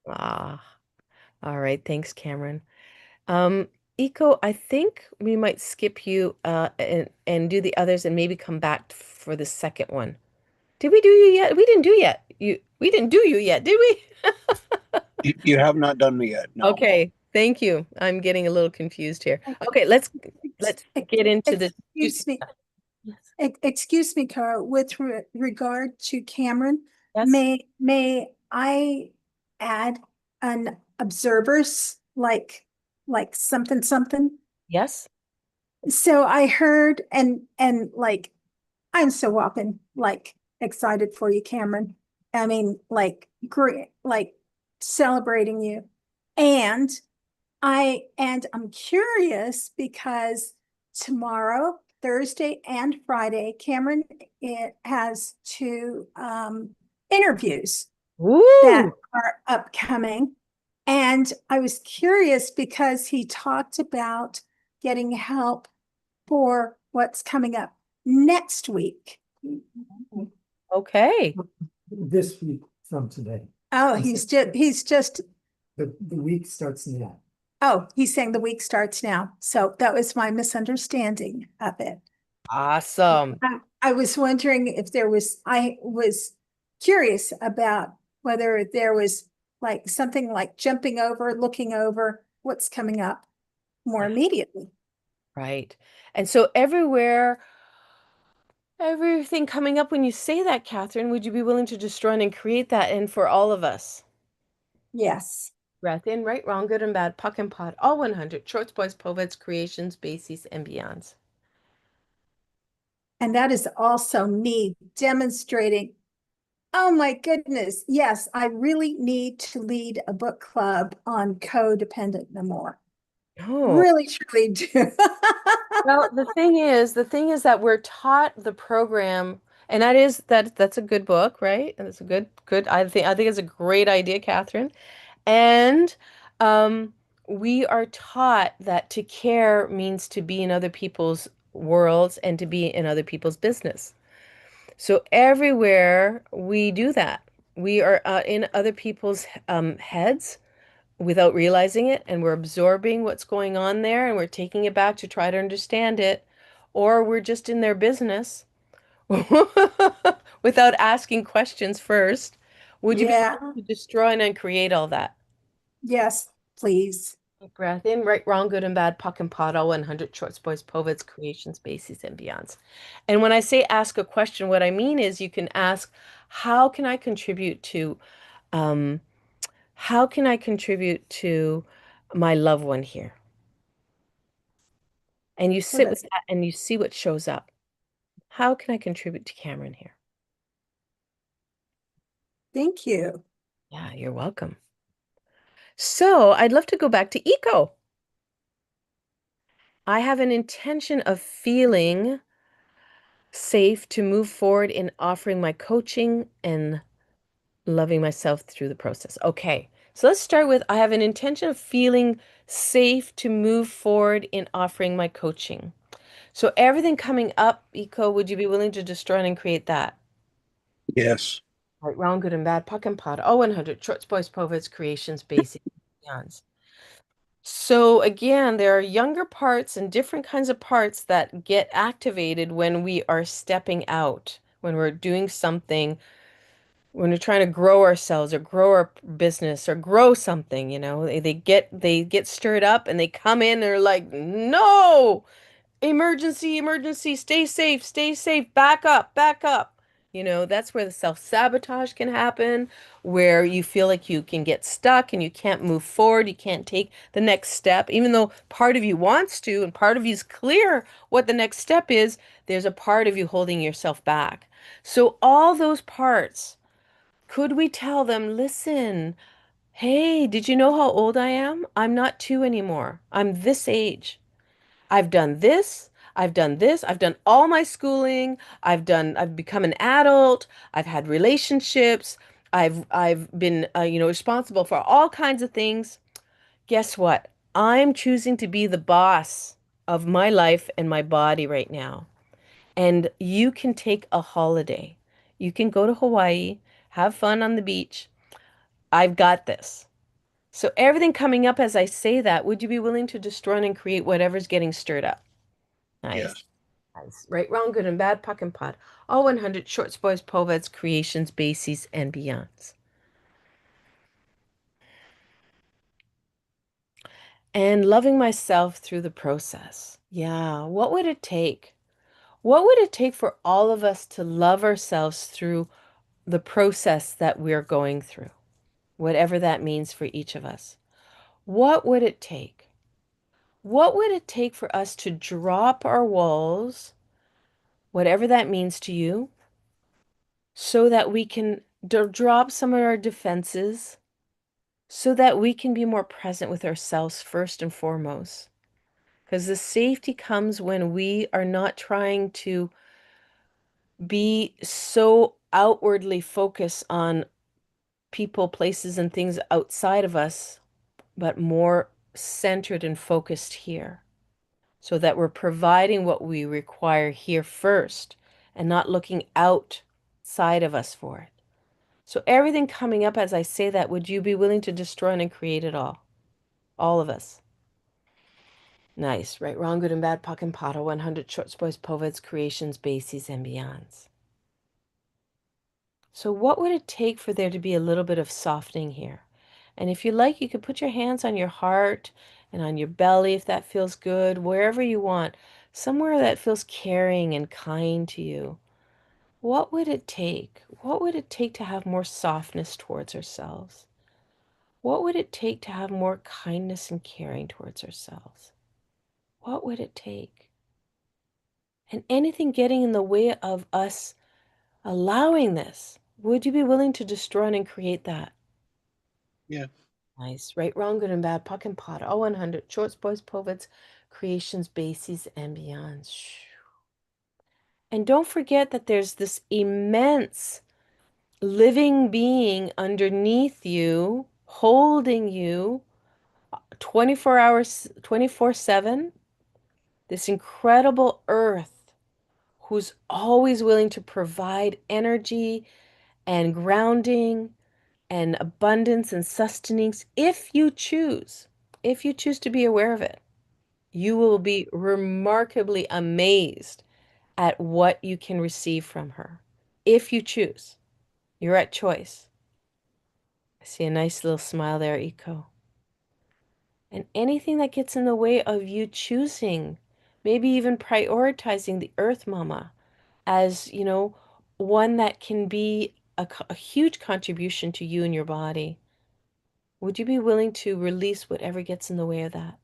Ah, all right. Thanks, Cameron. Um, Eco, I think we might skip you and do the others and maybe come back for the second one. Did we do you yet? We didn't do yet. We didn't do you yet, did we? You have not done me yet. No. Okay, thank you. I'm getting a little confused here. Okay, let's get into this. Excuse me, Yes. excuse me, Carl, with regard to Cameron, Yes. may I add an observers like something something? Yes. So I heard and like I'm so often like excited for you, Cameron. I mean, like great, like celebrating you. And I'm curious because tomorrow, Thursday and Friday, Cameron has two interviews that Ooh. are upcoming. And I was curious because he talked about getting help for what's coming up next week. Okay. This week from today. Oh, he's just The week starts now. oh, he's saying the week starts now. So that was my misunderstanding of it. Awesome. I was wondering if I was curious about whether there was like something like jumping over, looking over what's coming up more immediately. Right. And so everything coming up when you say that, Catherine, would you be willing to just run and create that in for all of us? Yes. Breath in, right, wrong, good and bad, puck and pot, all 100, shorts, boys, poveds, creations, bases, and beyonds. And that is also me demonstrating, oh my goodness, yes, I really need to lead a book club on codependent no more. Oh. Really, truly do. Well, the thing is that we're taught the program, and that's a good book, right? And it's a good. I think it's a great idea, Catherine. And we are taught that to care means to be in other people's worlds and to be in other people's business. So everywhere we do that, we are in other people's heads without realizing it, and we're absorbing what's going on there, and we're taking it back to try to understand it, or we're just in their business without asking questions first. Would you be Yeah. able to destroy and uncreate all that? Yes. please. Deep breath in, right, wrong, good and bad, puck and pot, all 100 shorts, boys, povets, creations, bases, and beyonds. And when I say ask a question, what I mean is you can ask, how can I contribute to, um, how can I contribute to my loved one here? And you Oh, sit with that's, that and you see what shows up. How can I contribute to Cameron here? thank you. Yeah, you're welcome. So I'd love to go back to eco. I have an intention of feeling safe to move forward in offering my coaching and loving myself through the process. Okay, so let's start with I have an intention of feeling safe to move forward in offering my coaching. So everything coming up, Eco, would you be willing to destroy and create that? Yes. Right, wrong, good and bad, puck and pot, all 100, shorts, boys, povets, creations, basic, beyonds. So again, there are younger parts and different kinds of parts that get activated when we are stepping out, when we're doing something, when we're trying to grow ourselves or grow our business or grow something, they get stirred up and they come in and they're like, no, emergency, emergency, stay safe, back up, back up. That's where the self-sabotage can happen, where you feel like you can get stuck and you can't move forward, you can't take the next step, even though part of you wants to and part of you is clear what the next step is, there's a part of you holding yourself back. So all those parts, could we tell them, listen, hey, did you know how old I am? I'm not two anymore. I'm this age. I've done this. I've done this. I've done all my schooling. I've become an adult. I've had relationships. I've been, responsible for all kinds of things. Guess what? I'm choosing to be the boss of my life and my body right now. And you can take a holiday. You can go to Hawaii, have fun on the beach. I've got this. So everything coming up as I say that, would you be willing to destroy and create whatever's getting stirred up? Nice. Yes. Nice. Right, wrong, good and bad, puck and pot. All 100 shorts, boys, povets, creations, bases, and beyonds. And loving myself through the process. Yeah, what would it take? What would it take for all of us to love ourselves through the process that we're going through? Whatever that means for each of us. What would it take? What would it take for us to drop our walls, whatever that means to you, so that we can drop some of our defenses, so that we can be more present with ourselves first and foremost? Because the safety comes when we are not trying to be so outwardly focused on people, places, and things outside of us, but more centered and focused here, so that we're providing what we require here first and not looking outside of us for it. So everything coming up as I say that, would you be willing to destroy and create it all? All of us. Nice. Right, wrong, good and bad, puck and pot, 100 shorts, boys, povets, creations, bases, and beyonds. So what would it take for there to be a little bit of softening here? And if you like, you could put your hands on your heart and on your belly if that feels good, wherever you want, somewhere that feels caring and kind to you. What would it take? What would it take to have more softness towards ourselves? What would it take to have more kindness and caring towards ourselves? What would it take? And anything getting in the way of us allowing this, would you be willing to destroy and create that? Yeah. Nice. Right, wrong, good and bad, puck and pot, all 100, shorts, boys, povets, creations, bases, and beyond. And don't forget that there's this immense living being underneath you, holding you 24 hours, 24/7. This incredible earth who's always willing to provide energy and grounding and abundance and sustenance if you choose to be aware of it. You will be remarkably amazed at what you can receive from her. If you choose, you're at choice. I see a nice little smile there, Eco. And anything that gets in the way of you choosing, maybe even prioritizing the Earth Mama as, one that can be a huge contribution to you and your body. Would you be willing to release whatever gets in the way of that?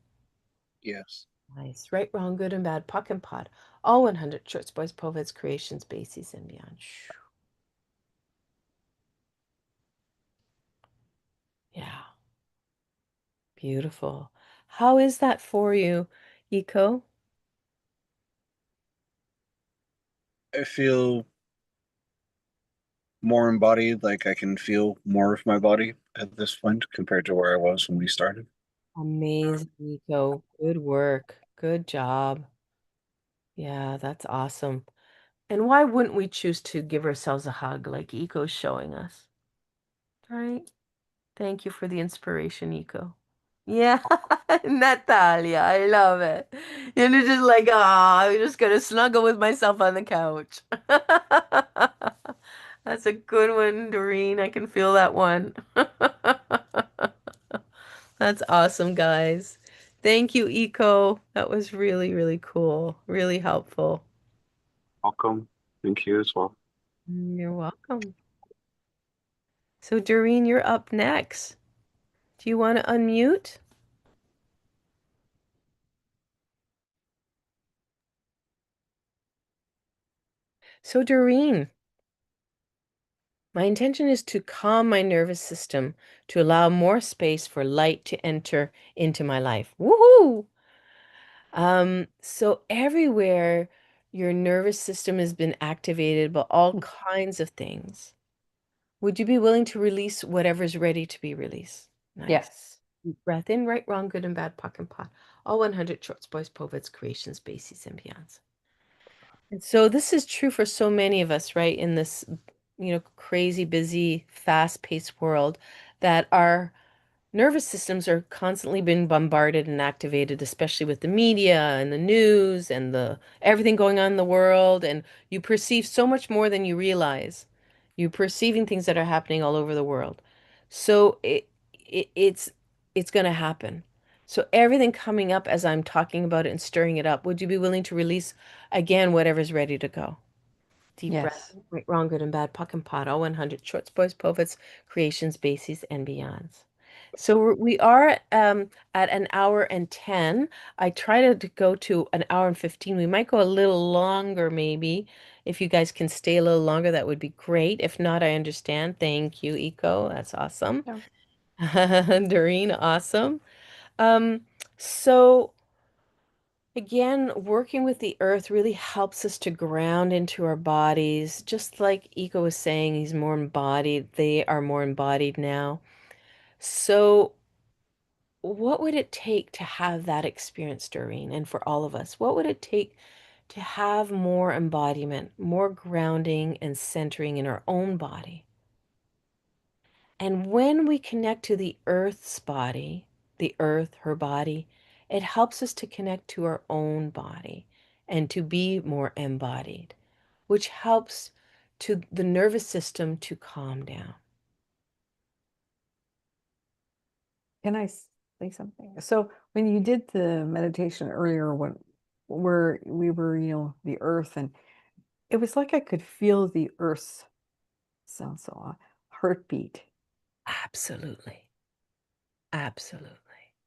Yes. Nice. Right, wrong, good and bad, puck and pod. All 100 shorts, boys, povets, creations, bases, and beyond. Shoo. Yeah. Beautiful. How is that for you, Eco? I feel more embodied, like I can feel more of my body at this point compared to where I was when we started. Amazing, Eco. Good work. Good job. Yeah, that's awesome. And why wouldn't we choose to give ourselves a hug like Eco's showing us? Right? Thank you for the inspiration, Eco. Yeah, Natalia, I love it. You're just like, I'm just gonna snuggle with myself on the couch. That's a good one, Doreen. I can feel that one. That's awesome, guys. Thank you, Eco. That was really, really cool. Really helpful. Welcome. Thank you as well. You're welcome. So, Doreen, you're up next. Do you want to unmute? So, Doreen, my intention is to calm my nervous system to allow more space for light to enter into my life. Woohoo! So everywhere your nervous system has been activated by all kinds of things. Would you be willing to release whatever's ready to be released? Nice. Yes. Deep breath in, right, wrong, good and bad, puck and pot. All 100 shorts, boys, povets, creations, bases, and beyonds. And so this is true for so many of us, right? In this, crazy, busy, fast-paced world that our nervous systems are constantly being bombarded and activated, especially with the media and the news and the everything going on in the world. And you perceive so much more than you realize. You're perceiving things that are happening all over the world. So it's going to happen. So everything coming up as I'm talking about it and stirring it up, would you be willing to release again whatever's ready to go? Deep breath, Yes. right, wrong, good and bad, puck and pot, all 100 shorts, boys, poets, creations, bases, and beyonds. So we are at an hour and 10. I try to go to an hour and 15. We might go a little longer, maybe. If you guys can stay a little longer, that would be great. If not, I understand. Thank you, Eco. That's awesome. Doreen, awesome. Um, so again, working with the earth really helps us to ground into our bodies. Just like Eco was saying, he's more embodied. They are more embodied now. So what would it take to have that experience, Doreen, and for all of us? What would it take to have more embodiment, more grounding and centering in our own body? And when we connect to the earth's body, the earth, her body, it helps us to connect to our own body and to be more embodied, which helps to the nervous system to calm down. Can I say something? So when you did the meditation earlier, where we were, the earth, and it was like I could feel the earth's sounds so odd, heartbeat. Absolutely. Absolutely.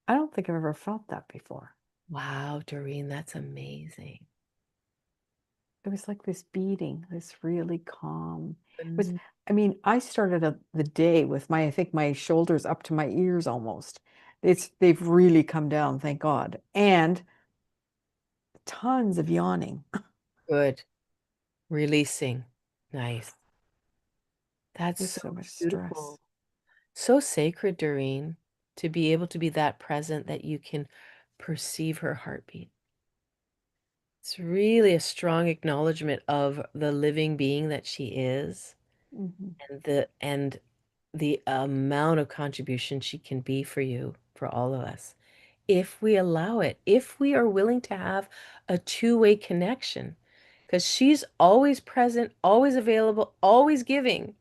I don't think I've ever felt that before. Wow, Doreen, that's amazing. It was like this beating, this really calm. It was, Mhm. I mean, I started the day with I think my shoulders up to my ears almost. They've really come down, thank God. And tons of yawning. Good. Releasing. Nice. That's There's so so much stress. beautiful. So sacred, Doreen, to be able to be that present that you can perceive her heartbeat. It's really a strong acknowledgement of the living being that she is Mhm. and the amount of contribution she can be for you, for all of us, if we allow it, if we are willing to have a two-way connection, because she's always present, always available, always giving,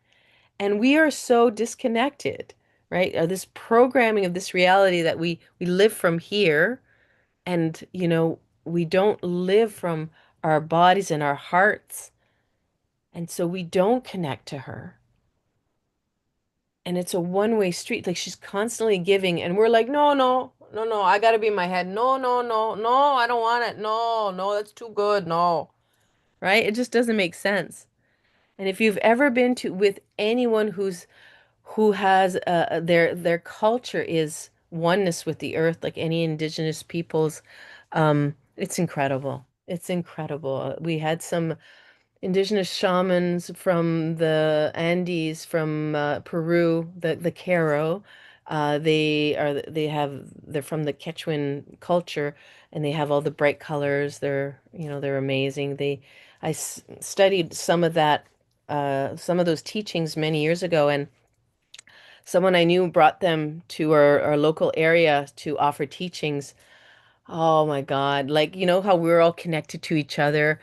and we are so disconnected, right? Or this programming of this reality that we live from here, and we don't live from our bodies and our hearts, and so we don't connect to her. And it's a one-way street. Like she's constantly giving, and we're like, no, no, no, no, I gotta be in my head. No, no, no, no, I don't want it. No, no, that's too good. No, right? It just doesn't make sense. And if you've ever been to with anyone who has their culture is oneness with the earth, like any indigenous peoples, it's incredible. It's incredible. We had some indigenous shamans from the Andes, from Peru, the Q'ero. They're from the Quechuan culture, and they have all the bright colors. They're amazing. Studied some of that, some of those teachings many years ago, and someone I knew brought them to our local area to offer teachings. Oh my God. Like, how we're all connected to each other.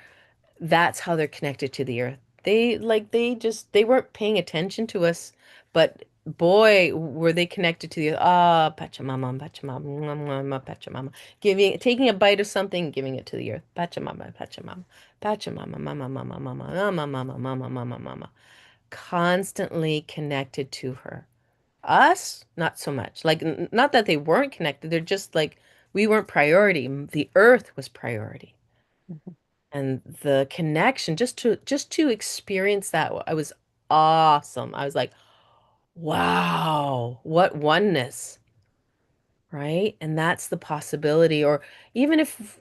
That's how they're connected to the earth. They weren't paying attention to us, but boy, were they connected to the Pachamama, Pachamama, mwah, mwah, mwah, Pachamama. Taking a bite of something, giving it to the earth. Pachamama, Pachamama, Pachamama, mama, mama, mama, mama, mama, mama, mama, mama. Constantly connected to her. Us, not so much. Like, not that they weren't connected, they're just like we weren't priority. The earth was priority. Mhm. And the connection, just to experience that, I was awesome. I was like, wow, what oneness, right? And that's the possibility. Or even if,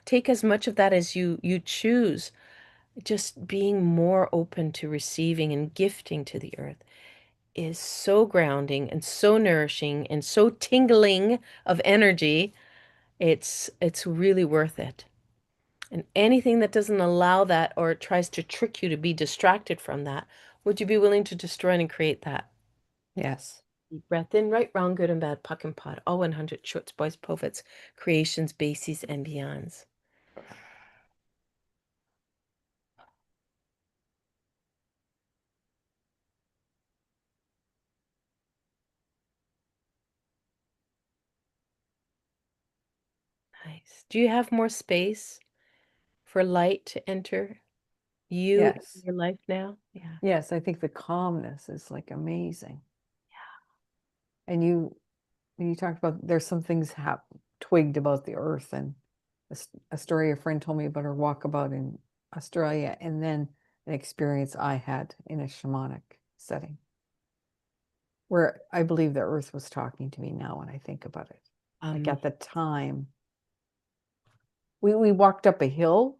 take as much of that as you choose, just being more open to receiving and gifting to the earth is so grounding and so nourishing and so tingling of energy. It's really worth it. And anything that doesn't allow that or tries to trick you to be distracted from that, would you be willing to destroy and create that? Yes. Deep breath in, right, wrong, good and bad, puck and pot, all 100 shorts, boys, poets, creations, bases, and beyonds. Nice. Do you have more space for light to enter you in Yes. your life now? Yeah. Yes. I think the calmness is like amazing. And you talked about there's some things twigged about the earth, and a story a friend told me about her walkabout in Australia, and then an experience I had in a shamanic setting where I believe the earth was talking to me now when I think about it. Like Um, at the time, we walked up a hill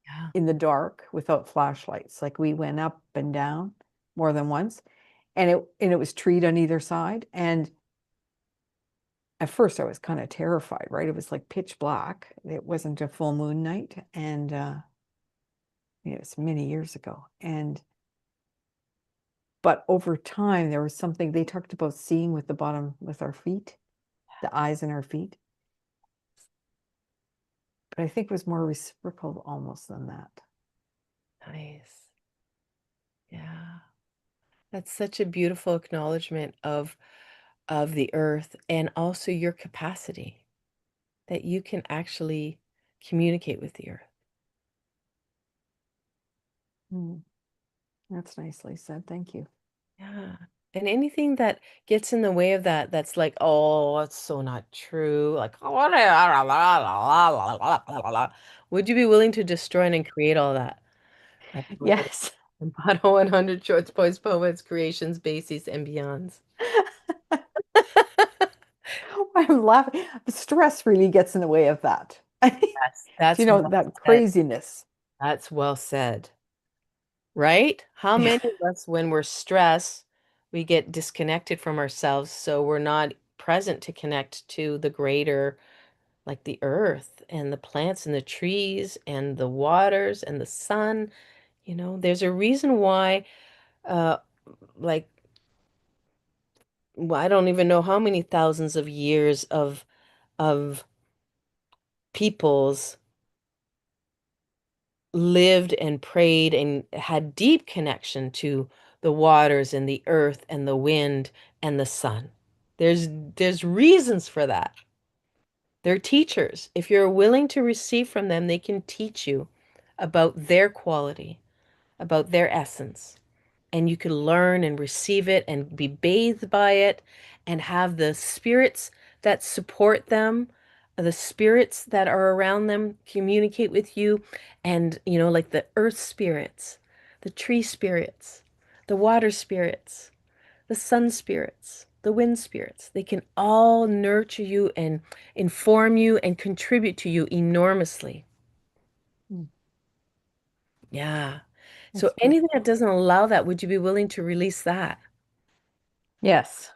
yeah. in the dark without flashlights. Like we went up and down more than once, and it was treed on either side. And at first I was kind of terrified, right? It was like pitch black. It wasn't a full moon night, and it was many years ago. But over time, there was something they talked about seeing with the bottom, with our feet, the eyes in our feet. But I think it was more reciprocal almost than that. Nice. Yeah. That's such a beautiful acknowledgement of the earth and also your capacity that you can actually communicate with the earth. Mm, that's nicely said. Thank you. Yeah. And anything that gets in the way of that, that's like, oh, that's so not true. Like, oh, would you be willing to destroy and create all that? Right. Yes. And Bottle 100 shorts, boys, poets, creations, bases, and beyonds. I'm laughing. Stress really gets in the way of that. Yes, that's well That said. craziness. That's well said. Right? How many of us, when we're stressed, we get disconnected from ourselves, so we're not present to connect to the greater, like the earth and the plants and the trees and the waters and the sun. There's a reason why, uh, like, well, I don't even know how many thousands of years of peoples lived and prayed and had deep connection to the waters and the earth and the wind and the sun. There's reasons for that. They're teachers. If you're willing to receive from them, they can teach you about their quality, about their essence. And you can learn and receive it and be bathed by it and have the spirits that support them, the spirits that are around them communicate with you. And, like the earth spirits, the tree spirits, the water spirits, the sun spirits, the wind spirits. They can all nurture you and inform you and contribute to you enormously. Mm. Yeah. So That's good. anything that doesn't allow that, would you be willing to release that? Yes.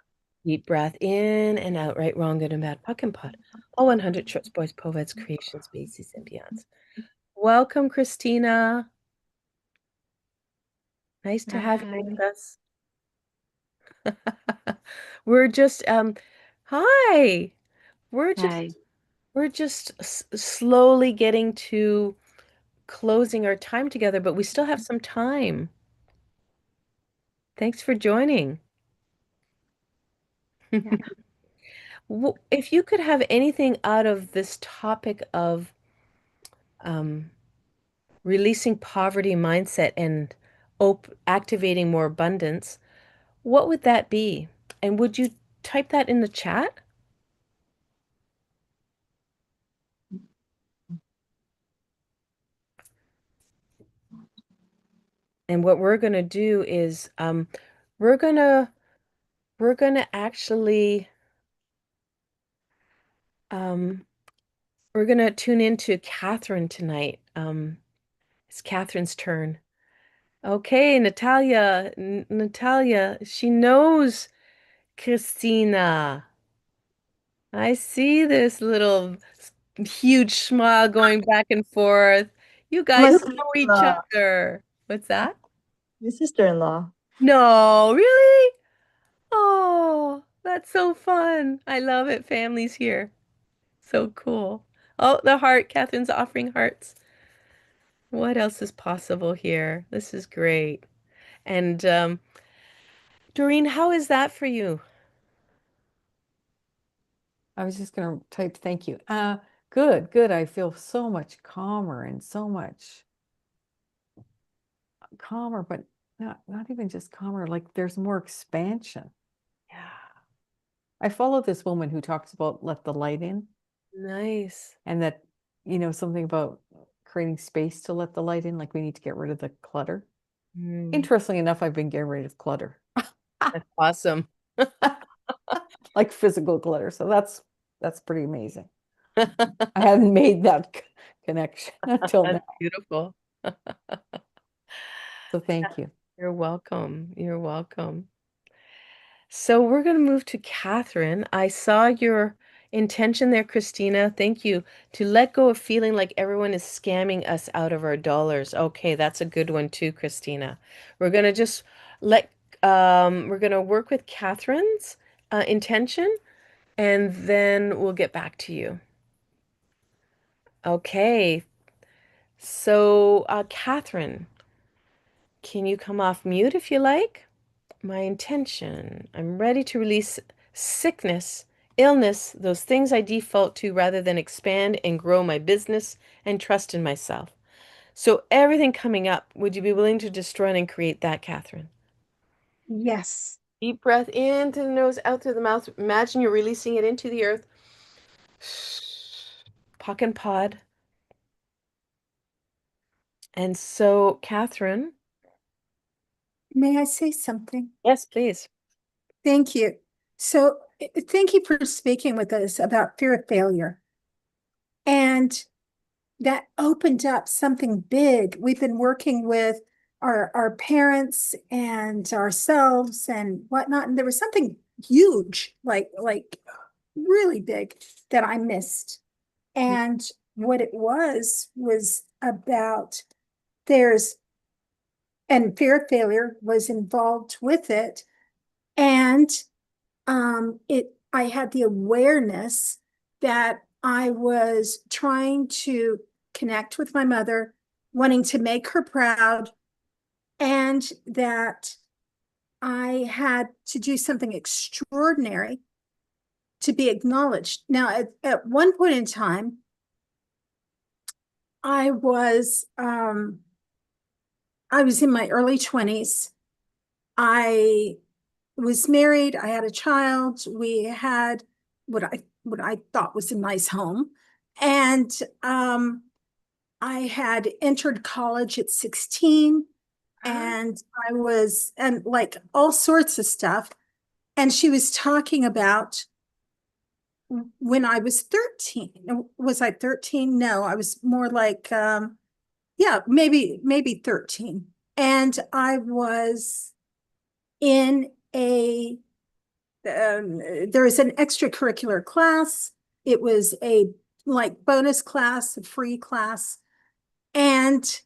Deep breath in and out, right, wrong, good and bad, puck and pod. All 100 shorts, boys, povets, creation, species, and beyond. Welcome, Christina. Nice to have you with us. We're just hi. We're just Hi. we're just slowly getting to closing our time together, but we still have some time. Thanks for joining. If you could have anything out of this topic of um, releasing poverty mindset and activating more abundance, what would that be? And would you type that in the chat? And what we're going to do is we're going to actually we're going to tune into Catherine tonight. It's Catherine's turn. Okay, Natalia, Natalia, she knows Christina. I see this little huge smile going back and forth. You My guys know each sister-in-law. other. What's that? My sister-in-law. No, really? Oh, that's so fun. I love it. Family's here. So cool. Oh, the heart. Catherine's offering hearts. What else is possible here? This is great. And Doreen, how is that for you? I was just gonna type thank you. Good, good. I feel so much calmer and so much calmer, but not even just calmer, like there's more expansion. Yeah. I follow this woman who talks about let the light in, Nice. and that, something about creating space to let the light in, like we need to get rid of the clutter. Interestingly enough, I've been getting rid of clutter, That's awesome. like physical clutter. So that's pretty amazing. I hadn't made that connection until now. That's beautiful. So thank you. You're welcome. You're welcome. So we're going to move to Catherine. I saw your intention there, Christina. Thank you. To let go of feeling like everyone is scamming us out of our dollars. Okay, that's a good one too, Christina. We're going to just let, we're going to work with Catherine's intention, and then we'll get back to you. Okay. So, Catherine, can you come off mute if you like? My intention. I'm ready to release sickness, illness, those things I default to rather than expand and grow my business and trust in myself. So, everything coming up, would you be willing to destroy and create that, Catherine? Yes. Deep breath in through the nose, out through the mouth. Imagine you're releasing it into the earth. Puck and pod. And so, Catherine. May I say something? Yes, please. Thank you. So thank you for speaking with us about fear of failure. And that opened up something big. We've been working with our parents and ourselves and whatnot. And there was something huge, like really big that I missed. And what it was about and fear of failure was involved with it. And I had the awareness that I was trying to connect with my mother, wanting to make her proud, and that I had to do something extraordinary to be acknowledged. Now, at one point in time, I was in my early 20s. I was married. I had a child. We had what I thought was a nice home. And I had entered college at 16, and and like all sorts of stuff. And she was talking about when I was 13. Was I 13? No, I was more like, yeah, maybe 13. And I was in there was an extracurricular class. It was a like bonus class, a free class. And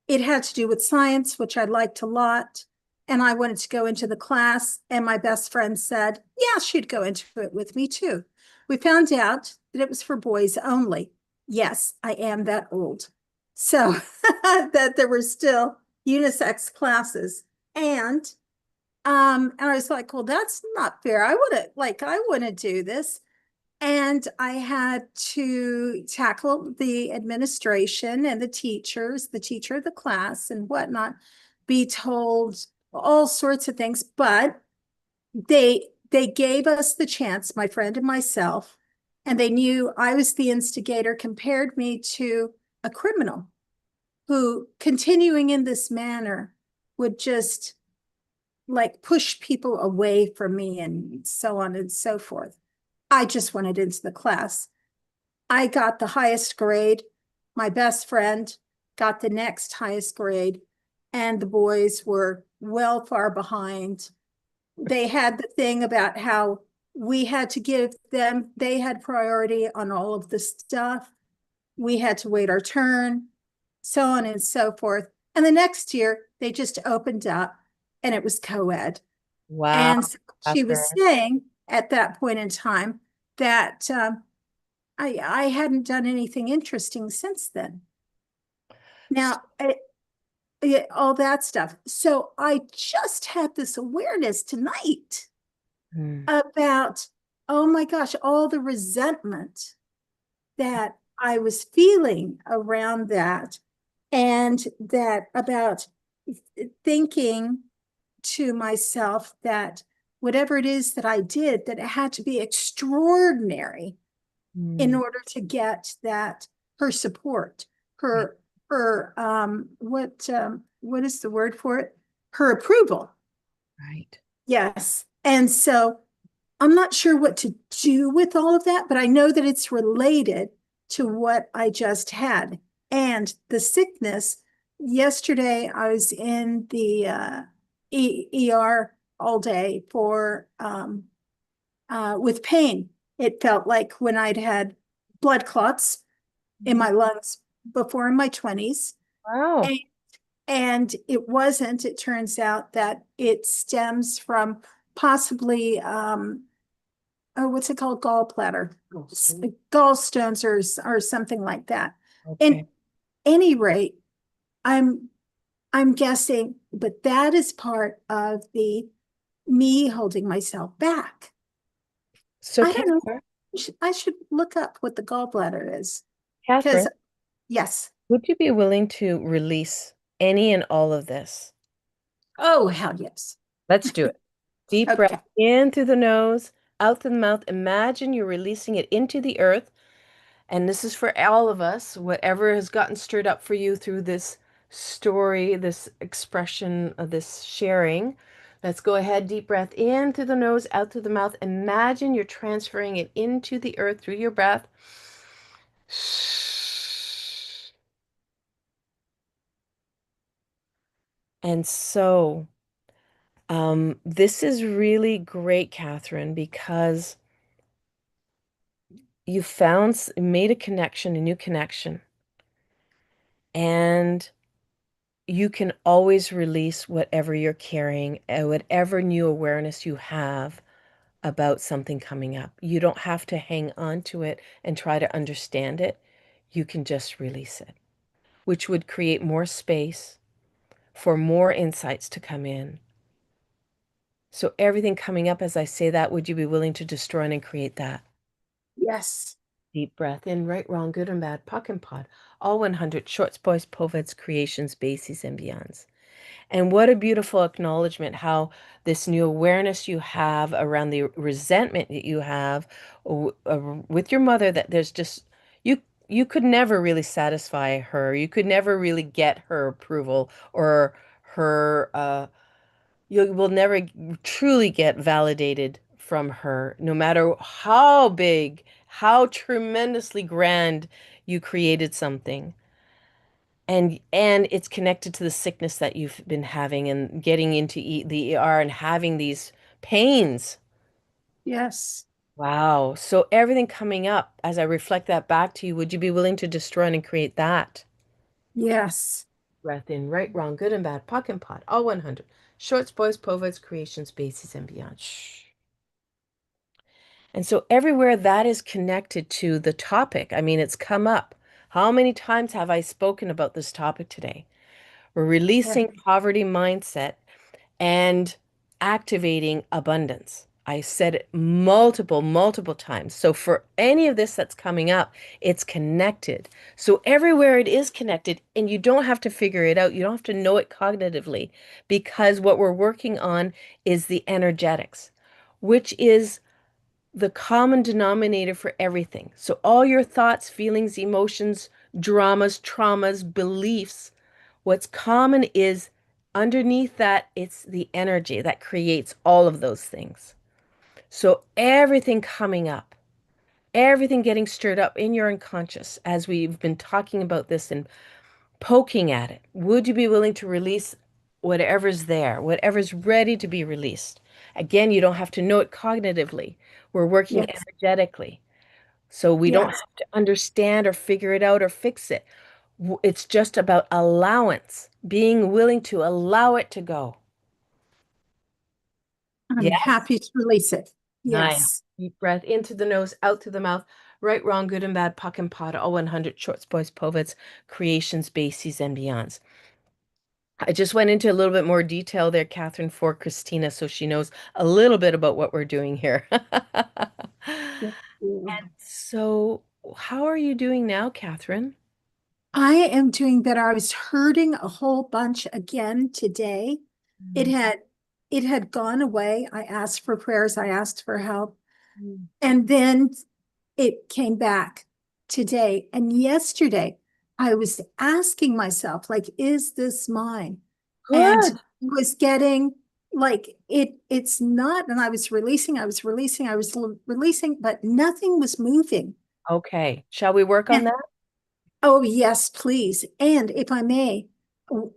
it had to do with science, which I liked a lot. And I wanted to go into the class. And my best friend said, yeah, she'd go into it with me too. We found out that it was for boys only. Yes, I am that old. So that there were still unisex classes. And I was like, well, that's not fair. I want to do this. And I had to tackle the administration and the teachers, the teacher of the class and whatnot, be told all sorts of things. But they gave us the chance, my friend and myself, and they knew I was the instigator, compared me to a criminal who, continuing in this manner, would just like push people away from me and so on and so forth. I just wanted into the class. I got the highest grade. My best friend got the next highest grade, and the boys were well far behind. They had the thing about how we had to give them, they had priority on all of the stuff. We had to wait our turn, so on and so forth. And the next year, they just opened up and it was co-ed. Wow, And she was Catherine. saying at that point in time that I hadn't done anything interesting since then. Now, yeah, all that stuff. So I just had this awareness tonight Hmm. about, oh my gosh, all the resentment that I was feeling around that, and that about thinking to myself that whatever it is that I did, that it had to be extraordinary in Hmm. order to get that, her support, her what is the word for it? Her approval. Right. Yes. And so I'm not sure what to do with all of that, but I know that it's related to what I just had. And the sickness, yesterday I was in the ER all day for with pain. It felt like when I'd had blood clots in my lungs before in my 20s. Wow. And it wasn't. It turns out that it stems from possibly what's it called? Gallbladder, gallstones or something like that. Okay. In any rate, I'm guessing, but that is part of the me holding myself back. So, I don't know. Catherine, I should look up what the gallbladder is. Catherine, Because yes. would you be willing to release any and all of this? Oh, hell yes. Let's do it. Deep Okay. breath in through the nose, out through the mouth. Imagine you're releasing it into the earth. And this is for all of us, whatever has gotten stirred up for you through this story, this expression of this sharing. Let's go ahead, deep breath in through the nose, out through the mouth. Imagine you're transferring it into the earth through your breath. And so, this is really great, Catherine, because you made a connection, a new connection, and you can always release whatever you're carrying, whatever new awareness you have about something coming up. You don't have to hang on to it and try to understand it. You can just release it, which would create more space for more insights to come in. So everything coming up as I say that, would you be willing to destroy and create that? Yes. Deep breath in, right, wrong, good and bad, POC and POD, all 100 shorts, boys, poveds, creations, bases, and beyonds. And what a beautiful acknowledgement how this new awareness you have around the resentment that you have with your mother, that there's just you could never really satisfy her. You could never really get her approval or her you will never truly get validated from her, no matter how big, how tremendously grand you created something. And it's connected to the sickness that you've been having and getting into the ER and having these pains. Yes. Wow. So everything coming up, as I reflect that back to you, would you be willing to destroy and create that? Yes. Breath in, right, wrong, good and bad, POC and POD, all 100. Shorts, boys, poveds, creations, bases, and beyond. Shh. And so everywhere that is connected to the topic, I mean, it's come up. How many times have I spoken about this topic today? We're Yes. releasing poverty mindset and activating abundance. I said it multiple times. So for any of this that's coming up, it's connected. So everywhere it is connected, and you don't have to figure it out. You don't have to know it cognitively, because what we're working on is the energetics, which is the common denominator for everything. So all your thoughts, feelings, emotions, dramas, traumas, beliefs, what's common is underneath that, it's the energy that creates all of those things. So everything coming up, everything getting stirred up in your unconscious, as we've been talking about this and poking at it, would you be willing to release whatever's there, whatever's ready to be released? Again, you don't have to know it cognitively. We're working Yes. energetically. So we don't Yes. have to understand or figure it out or fix it. It's just about allowance, being willing to allow it to go. I'm Yes. happy to release it. Nice. Yes. Deep breath into the nose, out through the mouth. Right, wrong, good and bad, POC and POD, all 100 shorts, boys, poveds, creations, bases, and beyonds. I just went into a little bit more detail there, Catherine, for Christina, so she knows a little bit about what we're doing here. Thank you. So, how are you doing now, Catherine? I am doing better. I was hurting a whole bunch again today. It had gone away. I asked for prayers. I asked for help. And then it came back today. And yesterday, I was asking myself, like, is this mine? And Good. was getting like it's not. And I was releasing, releasing, but nothing was moving. Okay. Shall we work on And- that? Oh, yes, please. And if I may,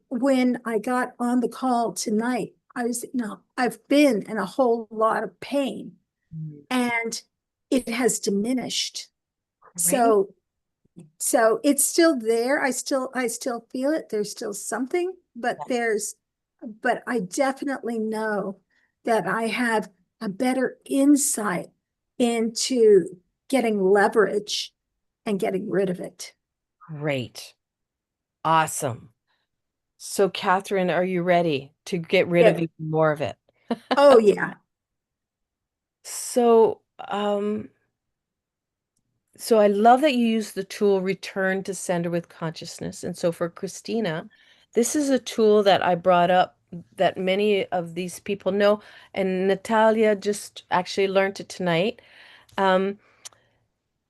when I got on the call tonight, I've been in a whole lot of pain and it has diminished. Great. So it's still there. I still feel it. There's still something, but I definitely know that I have a better insight into getting leverage and getting rid of it. Great. Awesome. So, Catherine, are you ready to get rid of Yeah. even more of it? Oh, yeah. So, so I love that you use the tool return to sender with consciousness. And so for Christina, this is a tool that I brought up that many of these people know, and Natalia just actually learned it tonight. Um,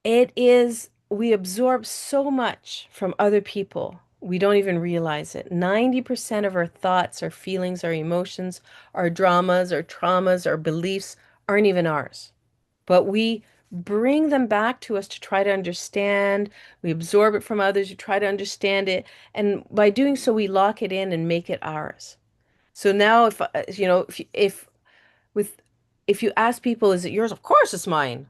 it is, we absorb so much from other people. We don't even realize it. 90% of our thoughts, our feelings, our emotions, our dramas, our traumas, our beliefs aren't even ours. But we bring them back to us to try to understand. We absorb it from others to try to understand it. And by doing so, we lock it in and make it ours. So now if you know, if with if you ask people, is it yours? Of course it's mine,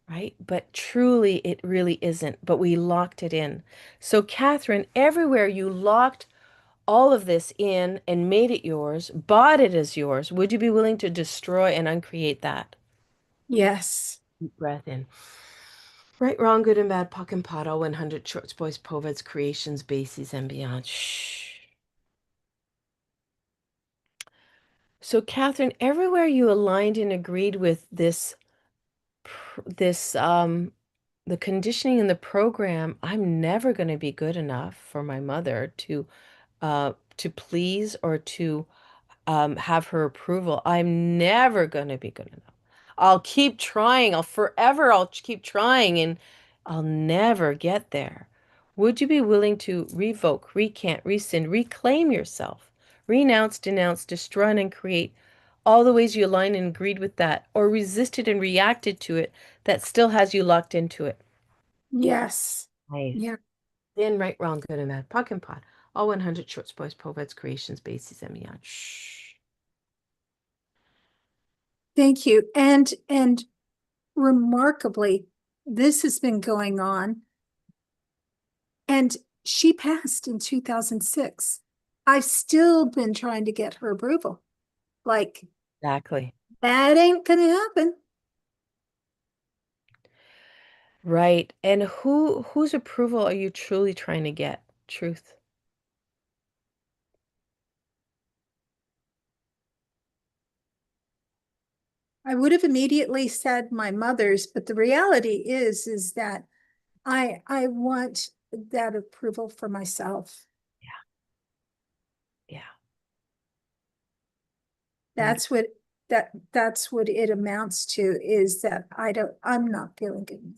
right? But truly it really isn't, but we locked it in. So Catherine, everywhere you locked all of this in and made it yours, bought it as yours, would you be willing to destroy and uncreate that? Yes. Deep breath in. Right, wrong, good and bad, POC and POD, all 100 shorts, boys, poveds, creations, bases, and beyond. Shh. So, Catherine, everywhere you aligned and agreed with this, the conditioning in the program, I'm never going to be good enough for my mother to please or to have her approval. I'm never going to be good enough. I'll keep trying. I'll keep trying and I'll never get there. Would you be willing to revoke, recant, rescind, reclaim yourself, renounce, denounce, destroy, and create all the ways you aligned and agreed with that, or resisted and reacted to it that still has you locked into it? Yes. Nice. Yeah. In, right, wrong, good and bad, puck and pot, all 100 short spoils, poveds, creations, bases, and beyond. Shh. Thank you. And remarkably, this has been going on. And she passed in 2006. I've still been trying to get her approval. Like, Exactly. that ain't gonna happen. Right. And whose approval are you truly trying to get? Truth. I would have immediately said my mother's, but the reality is that I want that approval for myself. Yeah. That's what that's what it amounts to, is that I'm not feeling good.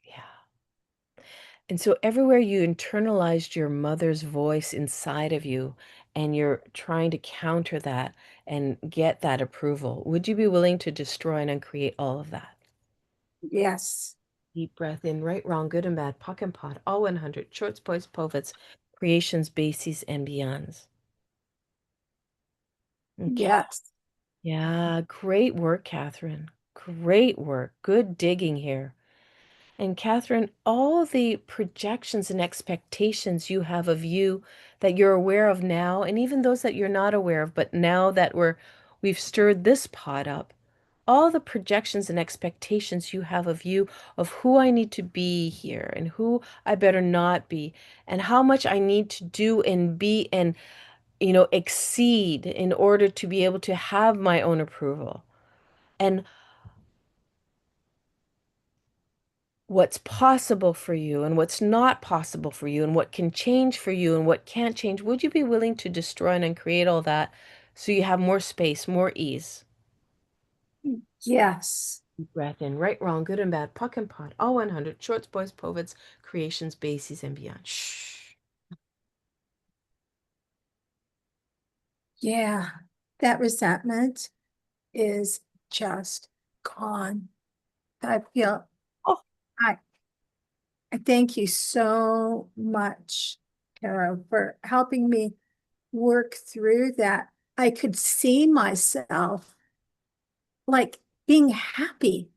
Yeah. And so everywhere you internalized your mother's voice inside of you and you're trying to counter that and get that approval, would you be willing to destroy and uncreate all of that? Yes. Deep breath in, right, wrong, good and bad, puck and pot, all 100, shorts, boys, povets, creations, bases, and beyonds. Okay. Yes. Yeah, great work, Catherine. Great work. Good digging here. And Catherine, all the projections and expectations you have of you that you're aware of now, and even those that you're not aware of, but now that we've stirred this pot up, all the projections and expectations you have of you, of who I need to be here and who I better not be, and how much I need to do and be and, exceed in order to be able to have my own approval. And what's possible for you and what's not possible for you and what can change for you and what can't change. Would you be willing to destroy and uncreate all that so you have more space, more ease? Yes. Deep breath in, right, wrong, good and bad, puck and pot, all 100, shorts, boys, poveds, creations, bases, and beyond. Shh. Yeah. That resentment is just gone. I feel, Oh, I I thank you so much, Tara, for helping me work through that. I could see myself like being happy.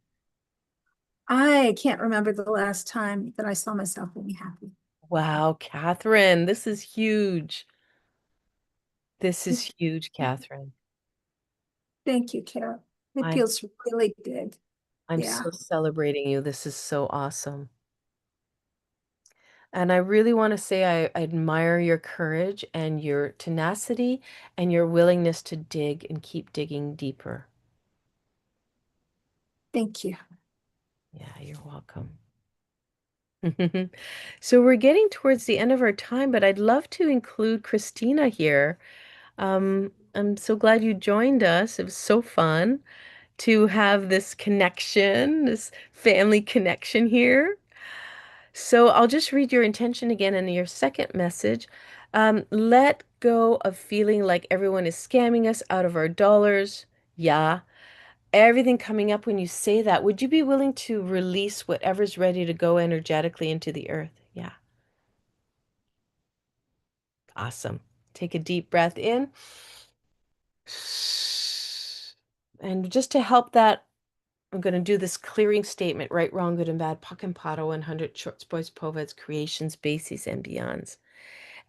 I can't remember the last time that I saw myself being happy. wow, Catherine, this is huge. This is huge, Catherine. Thank you, Tara. It I'm feels really good. I'm Yeah. so celebrating you. This is so awesome. And I really want to say I admire your courage and your tenacity and your willingness to dig and keep digging deeper. Thank you. Yeah, you're welcome. So we're getting towards the end of our time, but I'd love to include Christina here. I'm so glad you joined us. It was so fun to have this connection, this family connection here. So I'll just read your intention again in your second message. Let go of feeling like everyone is scamming us out of our dollars. Yeah. Everything coming up when you say that. Would you be willing to release whatever's ready to go energetically into the earth? Yeah. Awesome. Take a deep breath in. And just to help that, I'm going to do this clearing statement, right, wrong, good and bad, puck and potto, 100, shorts, boys, poveds, creations, bases, and beyonds.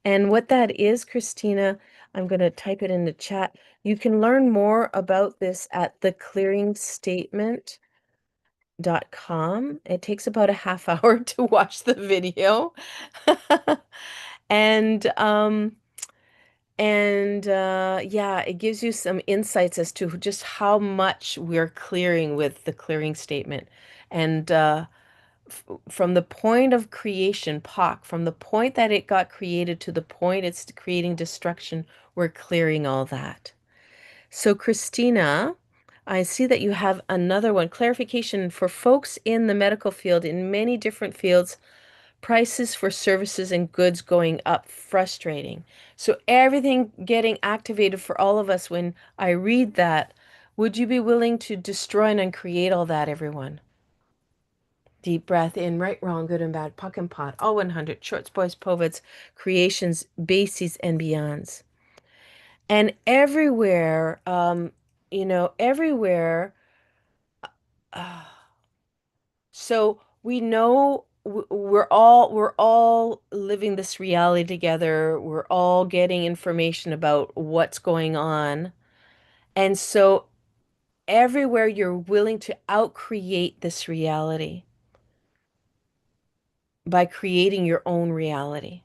And what that is, Christina, I'm going to type it in the chat. You can learn more about this at theclearingstatement.com. It takes about a half hour to watch the video. And And yeah, it gives you some insights as to just how much we're clearing with the clearing statement. And from the point of creation, POC, from the point that it got created to the point it's creating destruction, we're clearing all that. So, Christina, I see that you have another one. Clarification for folks in the medical field, in many different fields, prices for services and goods going up, frustrating. So, everything getting activated for all of us when I read that, would you be willing to destroy and uncreate all that, everyone? Deep breath in, right, wrong, good and bad, puck and pot, all 100, shorts, boys, poveds, creations, bases, and beyonds. And everywhere, everywhere. Uh, so we know we're all living this reality together. We're all getting information about what's going on. And so everywhere you're willing to outcreate this reality by creating your own reality,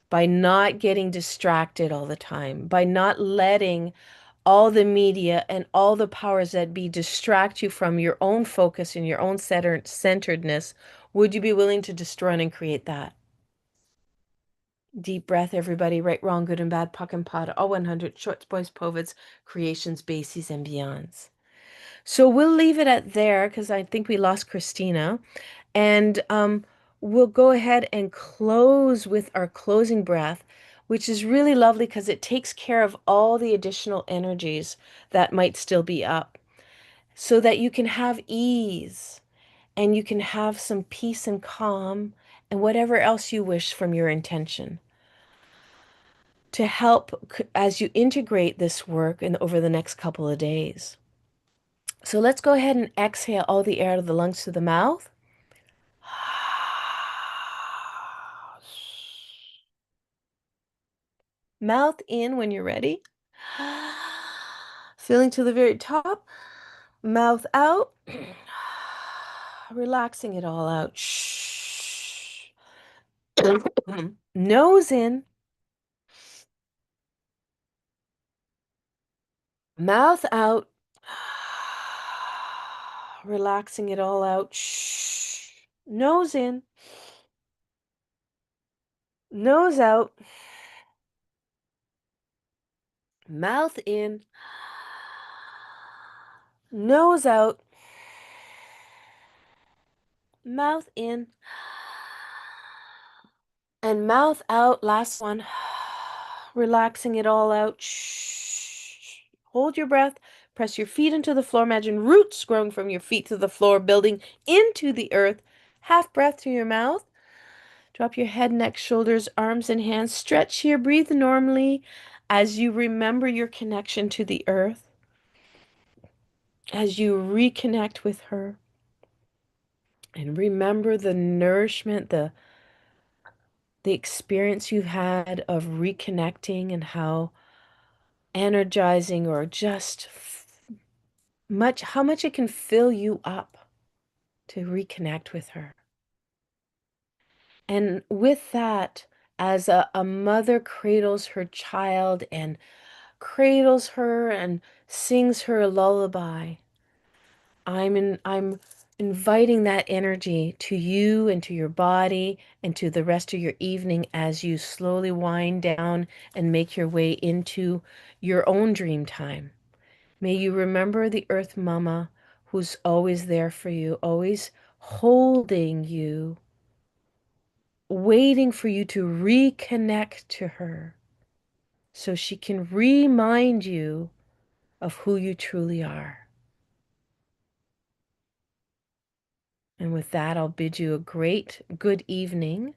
by not getting distracted all the time, by not letting all the media and all the powers that be distract you from your own focus and your own centeredness, would you be willing to destroy and create that? Deep breath, everybody. Right, wrong, good and bad, puck and pod, all 100, shorts, boys, poveds, creations, bases, and beyonds. So we'll leave it at there because I think we lost Christina. And we'll go ahead and close with our closing breath, which is really lovely because it takes care of all the additional energies that might still be up so that you can have ease and you can have some peace and calm and whatever else you wish from your intention to help as you integrate this work and over the next couple of days. So let's go ahead and exhale all the air out of the lungs through the mouth. Mouth in when you're ready. Filling to the very top. Mouth out. Relaxing it all out. Nose in. Mouth out. Relaxing it all out. Nose in. Nose out. Mouth in. Nose out. Mouth in. And mouth out. Last one. Relaxing it all out. Hold your breath. Press your feet into the floor. Imagine roots growing from your feet to the floor, building into the earth. Half breath through your mouth. Drop your head, neck, shoulders, arms, and hands. Stretch here. Breathe normally as you remember your connection to the earth, as you reconnect with her. And remember the nourishment, the experience you've had of reconnecting and how energizing or just how much it can fill you up to reconnect with her. And with that, as a mother cradles her child and cradles her and sings her a lullaby, I'm inviting that energy to you and to your body and to the rest of your evening as you slowly wind down and make your way into your own dream time. May you remember the Earth Mama who's always there for you, always holding you, waiting for you to reconnect to her so she can remind you of who you truly are. And with that, I'll bid you a great, good evening.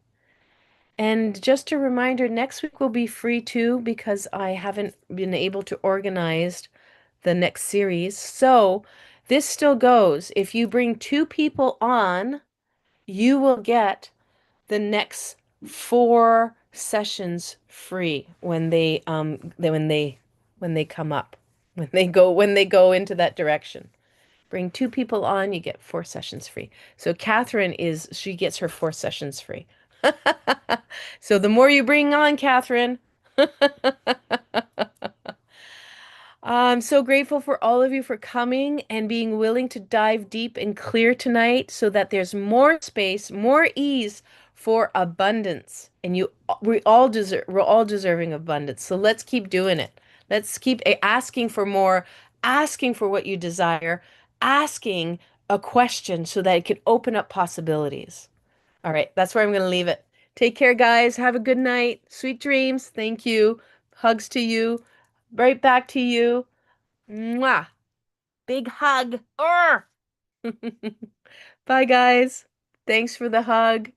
And just a reminder, next week will be free too because I haven't been able to organize the next series. So this still goes. If you bring 2 people on, you will get the next 4 sessions free when they come up, when they go into that direction. Bring 2 people on, you get 4 sessions free. So Catherine she gets her 4 sessions free. So the more you bring on, Catherine, I'm so grateful for all of you for coming and being willing to dive deep and clear tonight so that there's more space, more ease for abundance. And we're all deserving of abundance. So let's keep doing it. Let's keep asking for more, asking for what you desire, asking a question so that it can open up possibilities. All right, that's where I'm going to leave it. Take care, guys. Have a good night. Sweet dreams. Thank you. Hugs to you. Right back to you. Mwah. Big hug. Arr! Bye, guys. Thanks for the hug.